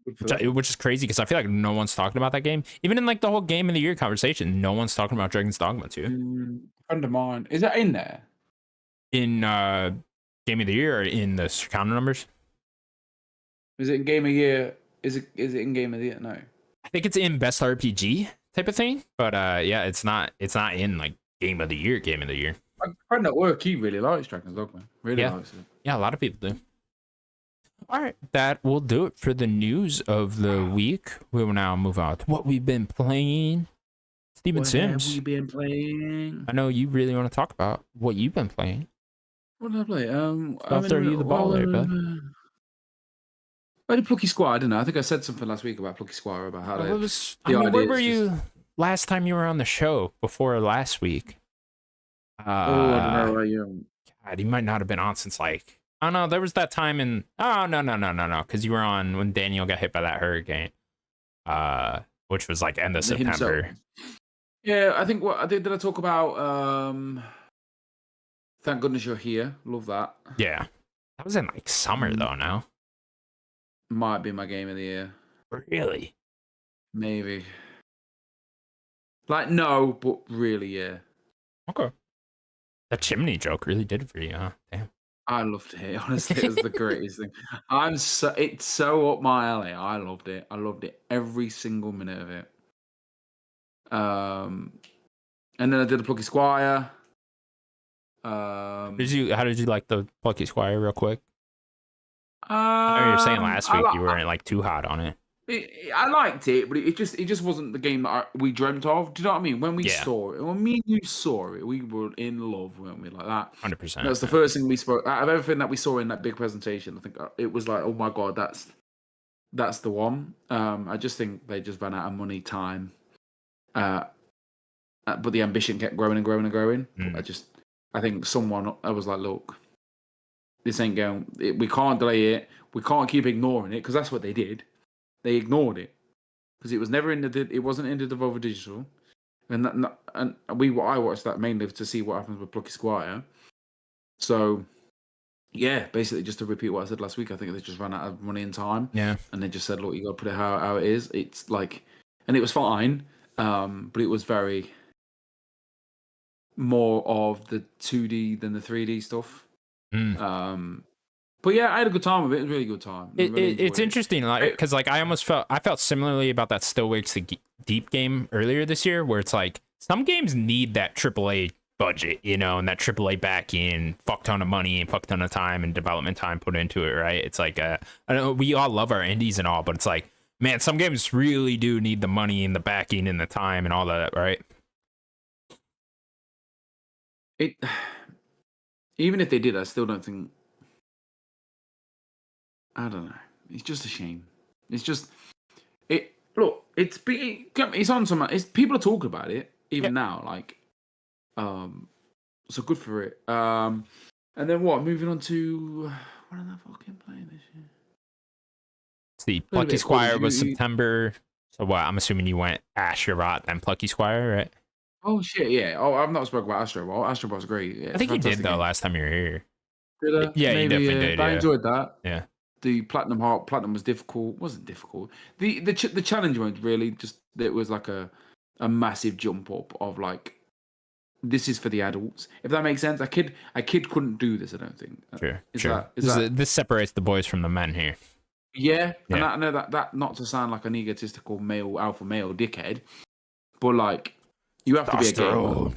Which is crazy because I feel like no one's talking about that game. Even in like the whole game of the year conversation, no one's talking about Dragon's Dogma 2. Friend of mine. Is that in there? In game of the year or in the Circana numbers? Is it in game of the year? Is it in game of the year? No. I think it's in best RPG type of thing, but yeah, it's not in like game of the year. My friend at work, he really likes Dragon's Dogma. Likes it. Yeah, a lot of people do. All right, that will do it for the news of the week. We will now move on to what we've been playing. Steven Sims. What have we been playing? I know you really want to talk about what you've been playing. What did I play? I'll throw you the ball there, bud. I did Plucky Squire, I don't know. I think I said something last week about Plucky Squire, about how where were you last time you were on the show before last week? I don't know. God, you might not have been on since like, oh no, there was that time in, no, because you were on when Daniel got hit by that hurricane, which was like end of September. Himself. Yeah, I think did I talk about Thank Goodness You're Here. Love that. Yeah. That was in like summer though, no? Might be my game of the year. Really? Maybe. Like, no, but really, yeah. Okay. That chimney joke really did it for you, huh? Damn. I loved it. Honestly, it was the greatest thing. It's so up my alley. I loved it. I loved it every single minute of it. And then I did the Plucky Squire. How did you like the Plucky Squire real quick? I know you were saying last week you weren't like too hot on it. I liked it, but it just wasn't the game that we dreamt of. Do you know what I mean? When we saw it, when me and you saw it, we were in love, weren't we? Like that. 100%. That's the first thing we spoke out of everything that we saw in that big presentation. I think it was like, oh my god, that's the one. I just think they just ran out of money, time, but the ambition kept growing and growing and growing. I think I was like, look, this ain't going. We can't delay it. We can't keep ignoring it because that's what they did. They ignored it because it was never it wasn't in the Devolver Digital, and I watched that mainly to see what happens with Plucky Squire. So, yeah, basically just to repeat what I said last week, I think they just ran out of money and time. Yeah, and they just said, look, you got to put it how it is. It's like, and it was fine, but it was very more of the 2D than the 3D stuff. But yeah, I had a good time with it. It was a really good time. It's interesting, like, because like I felt similarly about that Still Wakes the Deep game earlier this year, where it's like some games need that AAA budget, you know, and that AAA back in, fuck ton of money and fuck ton of time and development time put into it, right? It's like I don't know, we all love our indies and all, but it's like, man, some games really do need the money and the backing and the time and all that, right? Even if they did, I still don't think. I don't know. It's just a shame. It's just it. Look, it's on some. People are talking about it even now. Like, so good for it. And then what? Moving on to what am I fucking playing this year? See, Plucky Squire was September. So what? I'm assuming you went Astrobot then Plucky Squire, right? Oh shit, yeah. Oh, I've not spoken about Astrobot. Astrobot's great. Yeah, I think you did though last time you were here. Did I? Yeah, maybe, you definitely did. I enjoyed that. Yeah. The Platinum was difficult. Wasn't difficult. The challenge mode really just, it was like a massive jump up of like, this is for the adults. If that makes sense. A kid couldn't do this, I don't think. Sure. This separates the boys from the men here. Yeah. And I know that not to sound like an egotistical alpha male dickhead, but like, you have to be a gamer.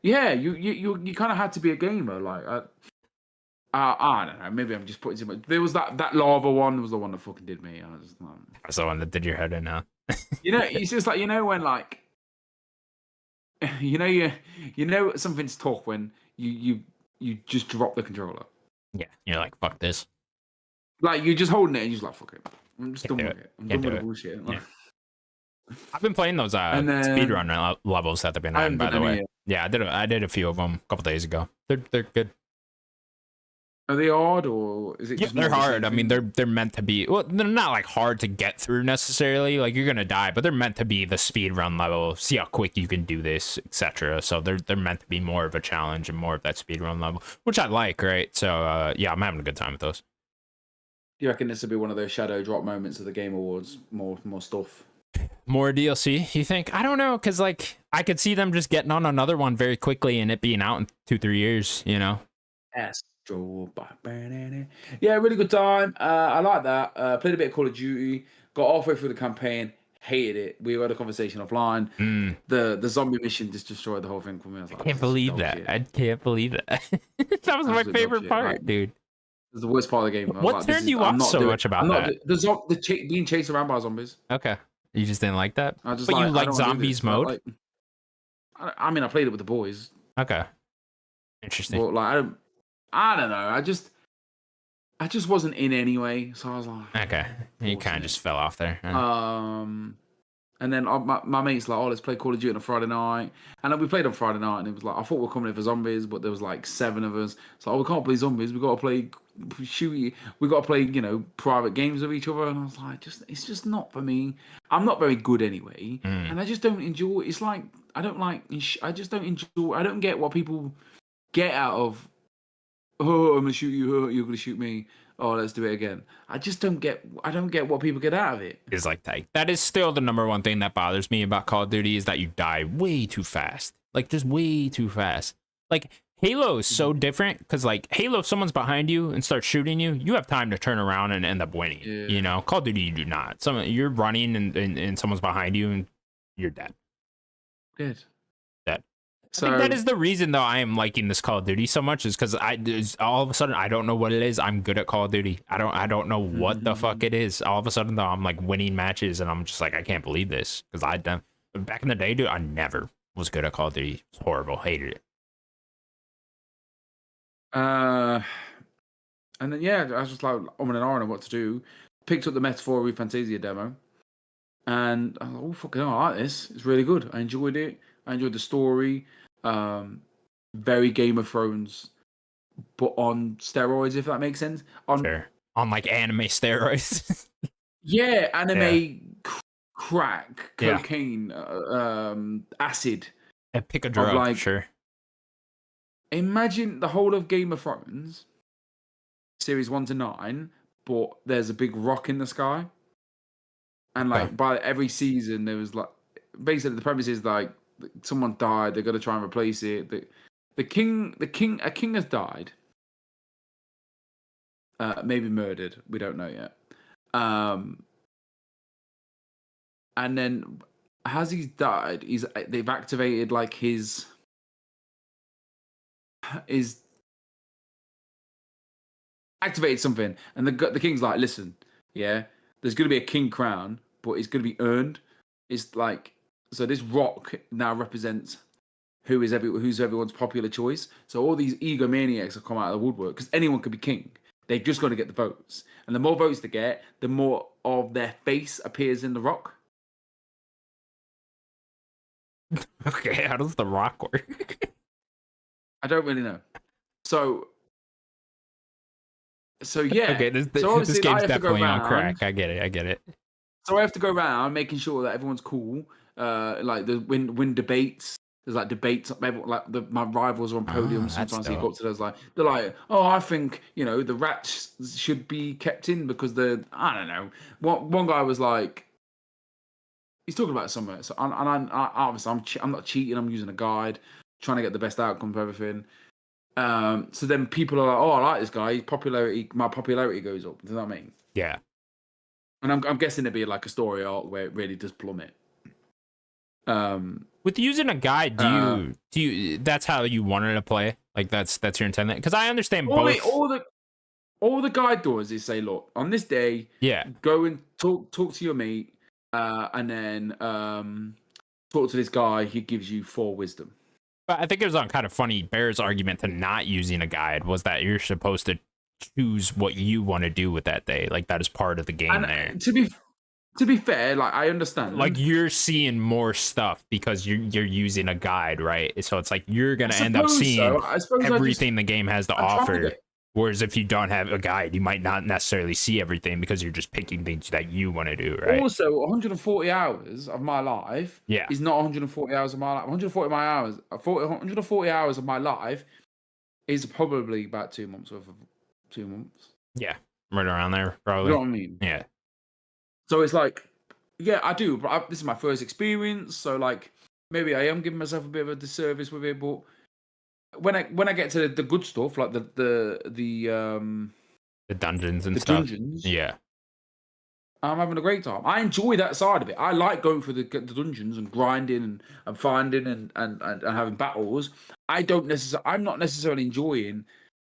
Yeah, you kind of had to be a gamer. Like, I don't know. Maybe I'm just putting too much. There was that lava one was the one that fucking did me. That's the one that did your head in, huh? You know, it's just like, you know when like, you know something's tough when you just drop the controller. Yeah, you're like, fuck this. Like, you're just holding it and you're just like, fuck it. I'm just done with it. I'm done with the bullshit. Yeah. I've been playing those speedrun levels that they've been on, by the way. Yeah, I did a few of them a couple days ago. They're good. Are they hard, or is it just they're hard. I mean, they're meant to be. Well, they're not like hard to get through necessarily. Like, you're gonna die, but they're meant to be the speed run level. See how quick you can do this, etc. So they're meant to be more of a challenge and more of that speed run level, which I like, right? So yeah, I'm having a good time with those. Do you reckon this will be one of those shadow drop moments of the Game Awards? More stuff. More DLC, you think? I don't know, because like I could see them just getting on another one very quickly and it being out in 2-3 years. You know. Yeah, really good time. I like that. Played a bit of Call of Duty. Got halfway through the campaign. Hated it. We had a conversation offline. The zombie mission just destroyed the whole thing for me. I was like, can't believe that. I can't believe that. That was my favorite part, like, dude. It was the worst part of the game. What turned you off so much about that? Being chased around by zombies. Okay, you just didn't like that. But you like zombies mode? Like, I mean, I played it with the boys. Okay, interesting. But like, I don't know. I just wasn't in anyway, so I was like, okay, you kind of just fell off there. And then my mate's like, oh, let's play Call of Duty on a Friday night. And then we played on Friday night, and it was like, I thought we were coming in for zombies, but there was like 7 of us. So, we can't play zombies. We got to play shooty. We got to play, private games with each other. And I was like, it's just not for me. I'm not very good anyway, and I just don't enjoy. It's like I just don't enjoy. I don't get what people get out of. Oh, I'm gonna shoot you. Oh, you're gonna shoot me. Oh, let's do it again. I don't get what people get out of it. It's like that is still the number one thing that bothers me about Call of Duty is that you die way too fast. Like just way too fast. Like Halo is so different because like Halo, if someone's behind you and starts shooting you, you have time to turn around and end up winning. Yeah. You know, Call of Duty, you do not. You're running and someone's behind you and you're dead. Dead. Dead. So I think that is the reason though I am liking this Call of Duty so much is because all of a sudden I don't know what it is. I'm good at Call of Duty. I don't know what the fuck it is. All of a sudden though I'm like winning matches and I'm just like I can't believe this because back in the day, dude, I never was good at Call of Duty. It's horrible. Hated it. and then yeah, I was just like I'm an hour on what to do. Picked up the Metaphor Fantasia demo, and I was like, oh fucking hell, I like this. It's really good. I enjoyed it. I enjoyed the story. Very Game of Thrones, but on steroids, if that makes sense. Sure. On like anime steroids. Yeah, anime crack, Yeah. cocaine, acid. And pick a drug, like, sure. Imagine the whole of Game of Thrones, series 1 to 9, but there's a big rock in the sky. And like by every season, there was like basically the premise is like someone died, they're gonna try and replace it. A king has died. Maybe murdered. We don't know yet. And then as he's died, they've activated like his activated something, and the king's like, listen, yeah, there's gonna be a king crown, but it's gonna be earned. It's like so this rock now represents who's everyone's popular choice. So all these egomaniacs have come out of the woodwork because anyone could be king. They've just got to get the votes, and the more votes they get, the more of their face appears in the rock. Okay, how does the rock work? I don't really know. So yeah. Okay, this game's definitely on crack. I get it. So I have to go around making sure that everyone's cool. Like the win debates. There's like debates. Like my rivals are on podiums. Sometimes you go up to those they're like, oh, I think the rats should be kept in because I don't know. One guy was like, he's talking about somewhere. So I obviously I'm not cheating. I'm using a guide, trying to get the best outcome for everything. So then people are like, oh, I like this guy. My popularity goes up. Does that mean? Yeah. And I'm guessing it'd be like a story arc where it really does plummet. With using a guide, do you that's how you wanted to play? Like that's your intent? Because I understand both. All the guide does is say, look, on this day, go and talk to your mate, and then talk to this guy. He gives you 4 wisdom. But I think it was on kind of funny. Bear's argument to not using a guide was that you're supposed to choose what you want to do with that day. Like that is part of the game. And there. To be fair, like I understand. Like you're seeing more stuff because you're using a guide, right? So it's like you're gonna end up seeing everything the game has to offer. Whereas if you don't have a guide, you might not necessarily see everything because you're just picking things that you want to do, right? Also, 140 hours of my life is not 140 hours of my life. 140 hours of my life is probably about 2 months worth of 2 months. Yeah, right around there, probably. You know what I mean? Yeah. So it's like, yeah, I do, but this is my first experience, so like maybe I am giving myself a bit of a disservice with it, but when I get to the good stuff, like the dungeons and stuff, yeah, I'm having a great time. I enjoy that side of it. I like going through the dungeons and grinding and finding and having battles. I'm not necessarily enjoying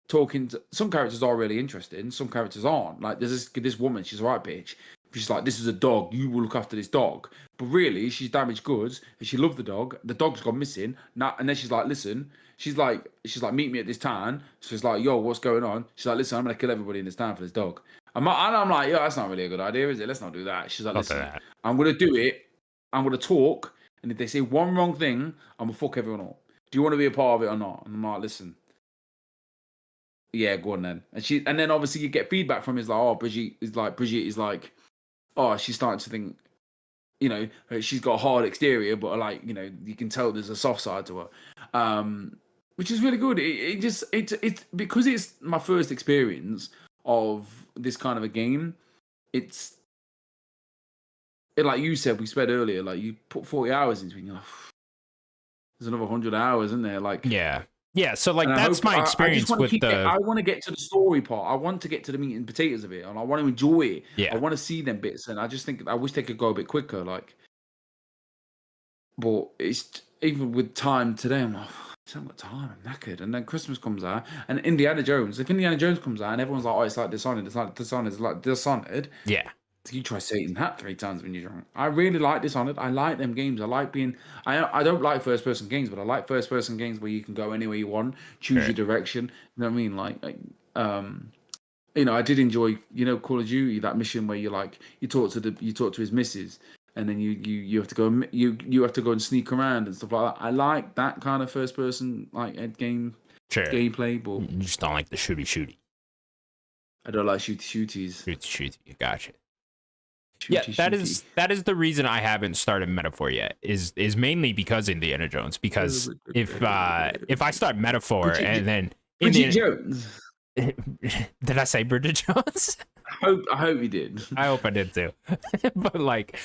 talking to some characters. Are really interesting, some characters aren't. Like there's this woman, she's a right bitch. She's like, this is a dog. You will look after this dog. But really, she's damaged goods, and she loved the dog. The dog's gone missing. Now, and then she's like, listen. She's like, meet me at this town. So she's like, yo, what's going on? She's like, listen, I'm gonna kill everybody in this town for this dog. I'm like, yo, that's not really a good idea, is it? Let's not do that. She's like, listen, I'm gonna do it. I'm gonna talk, and if they say one wrong thing, I'm gonna fuck everyone up. Do you want to be a part of it or not? And I'm like, listen. Yeah, go on then. And then obviously you get feedback from him. It's like, oh, Brigitte is like. Oh, she's starting to think, she's got a hard exterior, but like, you can tell there's a soft side to her, which is really good. It's because it's my first experience of this kind of a game. It's like you said, we said earlier, like you put 40 hours into it, and you're like, There's another 100 hours, isn't there? Like, yeah. So like and that's my experience with the. I want to get to the story part. I want to get to the meat and potatoes of it, and I want to enjoy it. Yeah. I want to see them bits, and I just think I wish they could go a bit quicker. Like, but it's even with time today. I'm like, I haven't got time. I'm knackered. And then Christmas comes out, and Indiana Jones. If Indiana Jones comes out, and everyone's like, oh, it's like Dishonored. It's like Dishonored. It's like Dishonored. Yeah. You try Satan's hat 3 times when you're drunk. I really like Dishonored. I like them games. I like being. I don't like first person games, but I like first person games where you can go anywhere you want, choose your direction. You know what I mean? Like you know, I did enjoy, you know, Call of Duty, that mission where you talk to his missus, and then you have to go you have to go and sneak around and stuff like that. I like that kind of first person like game gameplay, but you just don't like the shooty. I don't like shooties. Shooty, gotcha. Yeah, that is the reason I haven't started Metaphor yet. Is mainly because Indiana Jones. Because if I start Metaphor and then Bridget Jones. Did I say Bridget Jones? I hope you did. I hope I did too. But like,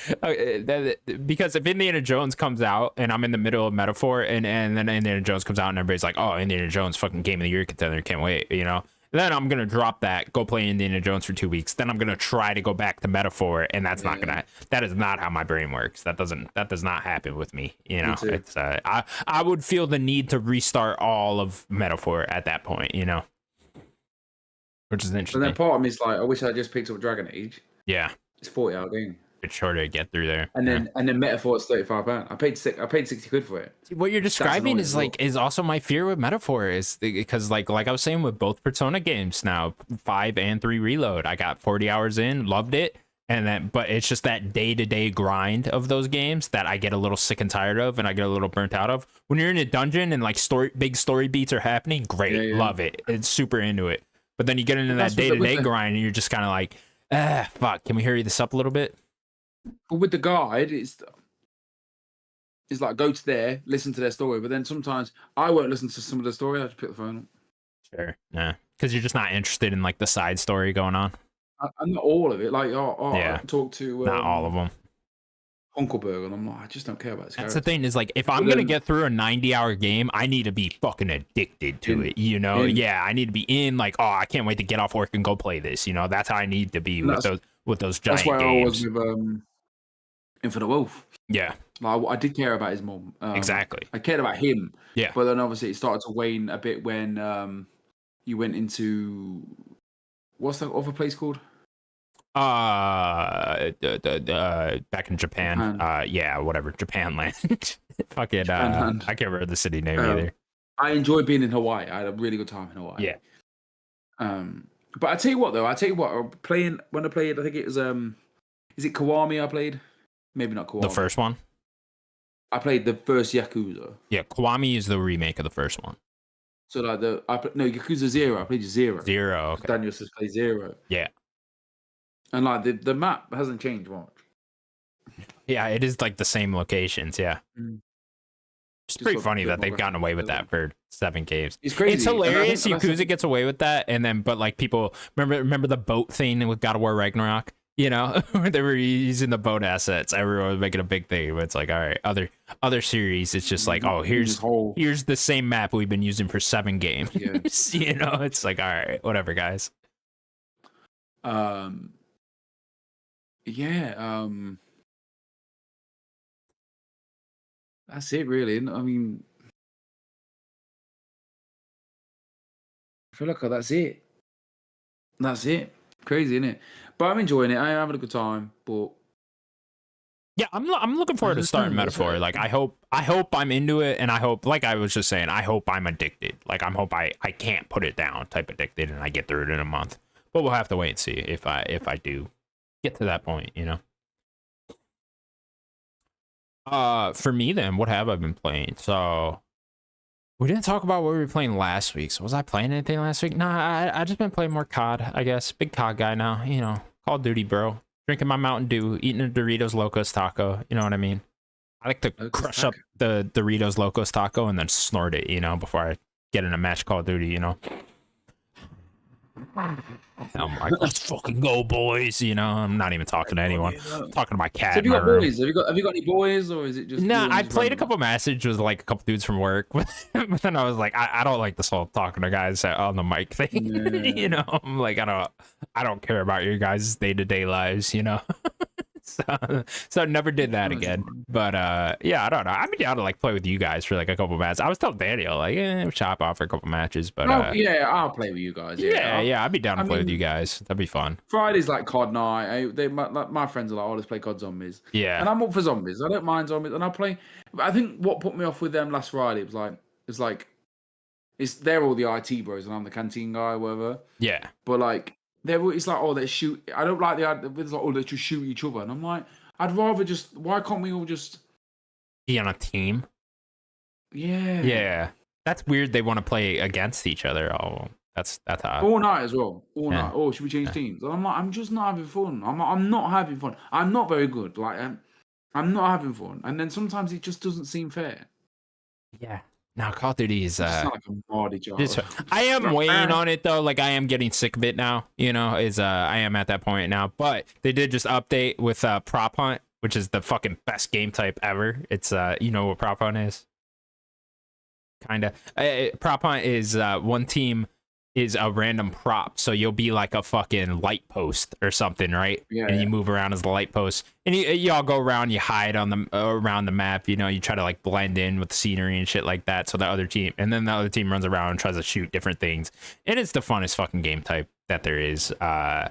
because if Indiana Jones comes out and I'm in the middle of Metaphor, and then Indiana Jones comes out and everybody's like, oh, Indiana Jones, fucking Game of the Year contender, can't wait, you know. Then I'm gonna drop that, go play Indiana Jones for 2 weeks. Then I'm gonna try to go back to Metaphor, and that's not gonna. That is not how my brain works. That does not happen with me. You know, it's I would feel the need to restart all of Metaphor at that point. You know, which is interesting. And then part of me is like, I wish I just picked up Dragon Age. Yeah, it's 40-hour game. It's shorter to get through there. And then Metaphor is £35. I paid 60 quid for it. What you're describing is also my fear with Metaphor, is because like I was saying with both Persona games now, 5 and 3 Reload, I got 40 hours in, loved it, and then but it's just that day-to-day grind of those games that I get a little sick and tired of, and I get a little burnt out of. When you're in a dungeon and like big story beats are happening, great, love it, it's super into it. But then you get into that day-to-day grind, and you're just kind of like, fuck, can we hurry this up a little bit? But with the guide, it's like go to there, listen to their story. But then sometimes I won't listen to some of the story. I just pick the phone up. Sure, yeah, because you're just not interested in like the side story going on. I'm not all of it. Like, I talk to not all of them. Hunkleberg, and I'm like, I just don't care about this. That's the thing, is like, if I'm gonna get through a 90-hour game, I need to be fucking addicted to it. You know, I need to be in. Like, oh, I can't wait to get off work and go play this. You know, that's how I need to be with those giant games. That's why I was with Infinite Wolf. Yeah, like, I did care about his mom. Exactly. I cared about him. Yeah, but then obviously it started to wane a bit when you went into what's that other place called? Back in Japan. Yeah, whatever. Japanland. Fucking Japanland. I can't remember the city name either. I enjoyed being in Hawaii. I had a really good time in Hawaii. Yeah. But I tell you what, though. I played. I think it was is it Kiwami? I played. Maybe not Kiwami. The first one. I played the first Yakuza. Yeah, Kiwami is the remake of the first one. So like Yakuza 0. I played 0. 0. Okay. Daniel says play 0. Yeah. And like the map hasn't changed much. Yeah, it is like the same locations. Yeah. It's pretty funny that they've gotten away with that for 7 games. It's crazy. It's hilarious. Yakuza gets away with that, and then but like people remember the boat thing with God of War Ragnarok. You know, they were using the boat assets. Everyone was making a big thing. But it's like, all right, other series, it's just like, oh, here's the same map we've been using for 7 games. Yeah. You know, it's like, all right, whatever, guys. Yeah. That's it, really. I mean, I feel like that's it. That's it. Crazy, isn't it? But I'm enjoying it. I'm having a good time. But yeah, I'm looking forward to starting Metaphor. Like, I hope I'm into it, and I hope, like I was just saying, I hope I'm addicted. Like, I hope I can't put it down type addicted, and I get through it in a month. But we'll have to wait and see if I do get to that point, you know. For me then, what have I been playing? So we didn't talk about what we were playing last week. So was I playing anything last week? Nah, I just been playing more COD, I guess. Big COD guy now, you know. Call of Duty, bro. Drinking my Mountain Dew, eating a Doritos Locos taco. You know what I mean? I like to crush up the Doritos Locos taco and then snort it, you know, before I get in a match Call of Duty, you know. I'm like, let's fucking go, boys. You know, I'm not even talking to anyone. I'm talking to my cat. So have in you my got room. boys? Have you got any boys, or is it just? Nah, you and I just played a random? couple messages with like a couple dudes from work, but then I was like, I don't like this whole talking to guys on the mic thing. Yeah. You know, I'm like, I don't care about your guys' day-to-day lives. You know. So never did that again. But yeah, I don't know. I'd be down to like play with you guys for like a couple matches. I was telling Daniel like, chop off for a couple matches. But Oh, yeah, I'll play with you guys. yeah, I'd be down to I play with mean, you guys. That'd be fun. Friday's like COD night. My friends are like, oh, let's play COD Zombies. Yeah, And I'm up for zombies. I don't mind zombies. And I play. But I think what put me off with them last Friday was like, they're all the IT bros and I'm the canteen guy, or whatever. yeah, But like, it's like, oh, they shoot. I don't like it's like, oh, they just shoot each other. And I'm like, I'd rather just. Why can't we all just be on a team. Yeah. Yeah, that's weird. They want to play against each other. Oh, that's odd. All night as well. All Yeah. night. Oh, should we change teams? And I'm like, I'm just not having fun. I'm not having fun. I'm not very good. Like, I'm not having fun. And then sometimes it just doesn't seem fair. Yeah. Now Call of Duty is It's just like a body job. I am weighing on it though. Like I am getting sick of it now. You know, I am at that point now. But they did just update with Prop Hunt, which is the fucking best game type ever. It's you know what Prop Hunt is? Kinda. Prop Hunt is one team is a random prop, so you'll be like a fucking light post or something, right? Yeah. And you move around as the light post, and you all go around, you hide on the around the map. You know, you try to like blend in with the scenery and shit like that. So the other team, and then the other team runs around and tries to shoot different things, and it's the funnest fucking game type that there is. Yeah,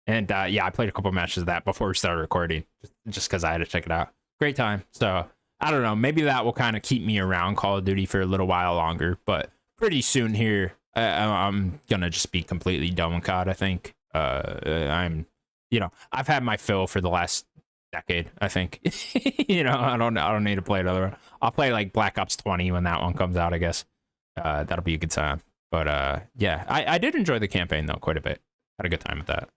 I played a couple matches of that before we started recording, just because I had to check it out. Great time. So I don't know, maybe that will kind of keep me around Call of Duty for a little while longer, but pretty soon here. I'm gonna just be completely done with COD. I think I'm, you know, I've had my fill for the last decade. I think, you know, I don't need to play another one. I'll play like Black Ops 20 when that one comes out. I guess that'll be a good time. But yeah, I did enjoy the campaign though quite a bit. Had a good time with that.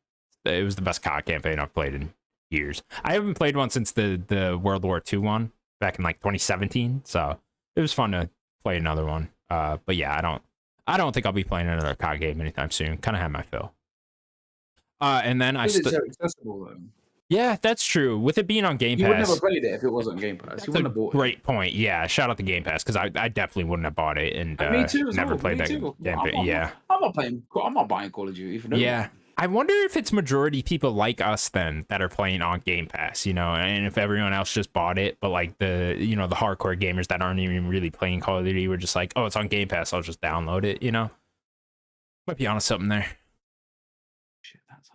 It was the best COD campaign I've played in years. I haven't played one since the World War II one back in like 2017. So it was fun to play another one. But yeah, I don't think I'll be playing another COD game anytime soon. Kind of had my fill. And then It's so accessible though. Yeah, that's true. With it being on Game Pass, you would never played it if it wasn't Game Pass. You wouldn't have bought it. Great point. Yeah, shout out to Game Pass because I definitely wouldn't have bought it and me too. Never played that game. Yeah, I'm not buying Call of Duty. Yeah. I wonder if it's majority people like us then that are playing on Game Pass, you know, and if everyone else just bought it, but like the hardcore gamers that aren't even really playing Call of Duty were just like, oh, it's on Game Pass, I'll just download it, you know? Might be onto something there. Shit, that's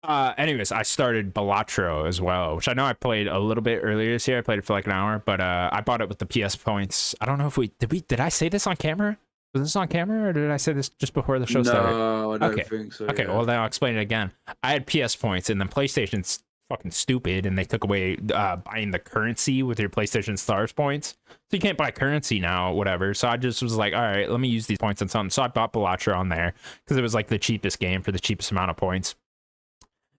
hard. Anyways, I started Balatro as well, which I know I played a little bit earlier this year. I played it for like an hour, but I bought it with the PS points. I don't know if did I say this on camera? Was this on camera or did I say this just before the show started? No, I don't think so. Okay, well then I'll explain it again. I had PS points and then PlayStation's fucking stupid and they took away buying the currency with your PlayStation Stars points. So you can't buy currency now, whatever. So I just was like, all right, let me use these points on something. So I bought Balatro on there because it was like the cheapest game for the cheapest amount of points.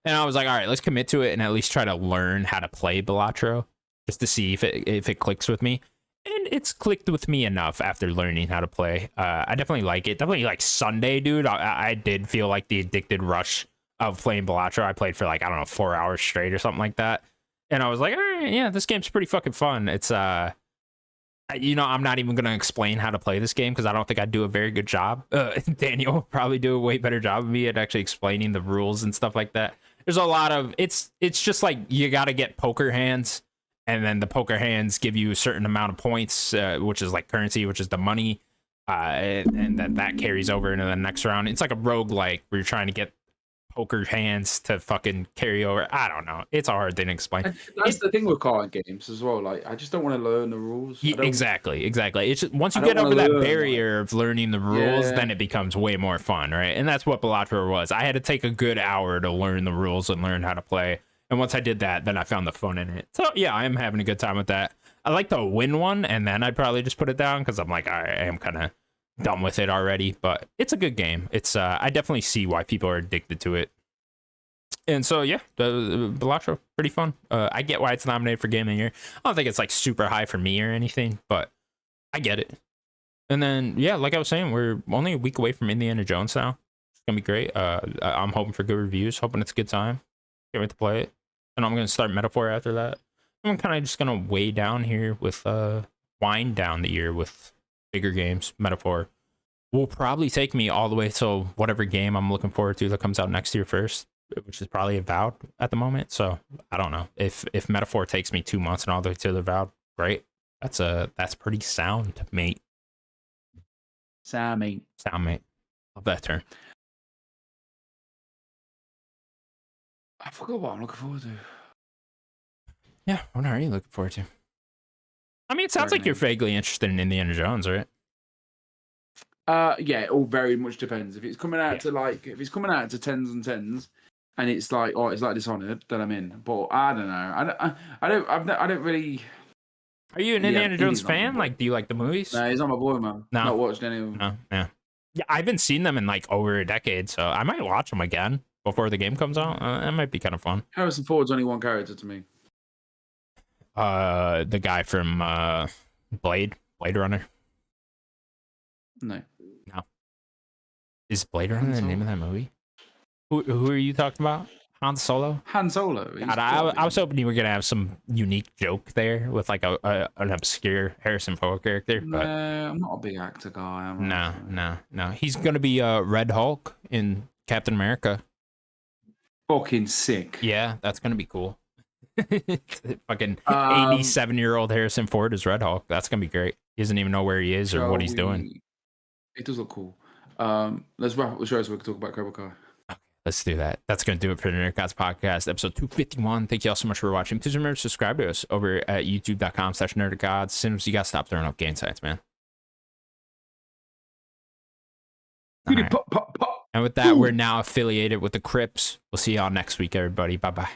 And I was like, all right, let's commit to it and at least try to learn how to play Balatro just to see if it clicks with me. And it's clicked with me enough after learning how to play. I definitely like it. Definitely like Sunday, dude. I did feel like the addicted rush of playing Balatro. I played for like, I don't know, 4 hours straight or something like that. And I was like, all right, yeah, this game's pretty fucking fun. It's, you know, I'm not even going to explain how to play this game because I don't think I'd do a very good job. Daniel will probably do a way better job of me at actually explaining the rules and stuff like that. There's a lot of, it's just like you got to get poker hands. And then the poker hands give you a certain amount of points, which is like currency, which is the money. And then that carries over into the next round. It's like a roguelike where you're trying to get poker hands to fucking carry over. I don't know. It's a hard thing to explain. That's the thing with card games as well. Like, I just don't want to learn the rules. Exactly. It's just, once you get over that barrier of learning the rules, then it becomes way more fun, right? And that's what Balatro was. I had to take a good hour to learn the rules and learn how to play. And once I did that, then I found the fun in it. So yeah, I am having a good time with that. I like to win one, and then I'd probably just put it down because I'm like, all right, I am kind of done with it already. But it's a good game. It's I definitely see why people are addicted to it. And so yeah, the Balatro, pretty fun. I get why it's nominated for Game of the Year. I don't think it's like super high for me or anything, but I get it. And then yeah, like I was saying, we're only a week away from Indiana Jones now. It's gonna be great. I'm hoping for good reviews. Hoping it's a good time. Can't wait to play it. And I'm gonna start Metaphor after that. I'm kind of just gonna weigh down here with wind down the year with bigger games. Metaphor will probably take me all the way to whatever game I'm looking forward to that comes out next year first, which is probably Avowed at the moment. So I don't know if Metaphor takes me 2 months and all the way to the Avowed. Great, that's pretty sound, mate. Sound mate. Love that term. I forgot what I'm looking forward to. Yeah, what are you looking forward to? I mean, it sounds like you're vaguely interested in Indiana Jones, right? Yeah, it all very much depends. If it's coming out to if it's coming out to tens and tens, and it's like, oh, it's like Dishonored, then I'm in. But I don't know. I don't really. Are you an Indiana Jones fan? Like, do you like the movies? No, he's not my boy, man. No. Not watched any of them. No, yeah. Yeah, I haven't seen them in like over a decade, so I might watch them again before the game comes out. That might be kind of fun. Harrison Ford's only one character to me. The guy from Blade Runner. No. Is Blade Runner the name of that movie? Who are you talking about? Han Solo? Han Solo. God, I was hoping you were gonna have some unique joke there with like an obscure Harrison Ford character. But no, I'm not a big actor guy. No. He's gonna be Red Hulk in Captain America. Fucking sick. Yeah, that's gonna be cool. Fucking 87-year-old Harrison Ford is Red Hulk. That's gonna be great. He doesn't even know where he is or what he's doing. It does look cool. Let's wrap up the show so we can talk about Cobra Kai. Let's do that. That's going to do it for the Nerdic Podcast, episode 251. Thank you all so much for watching. Please remember to subscribe to us over at youtube.com/nerdicods. As soon as you got to stop throwing up game sites, man. Right. Pop, pop, pop. And with that, we're now affiliated with the Crips. We'll see y'all next week, everybody. Bye-bye.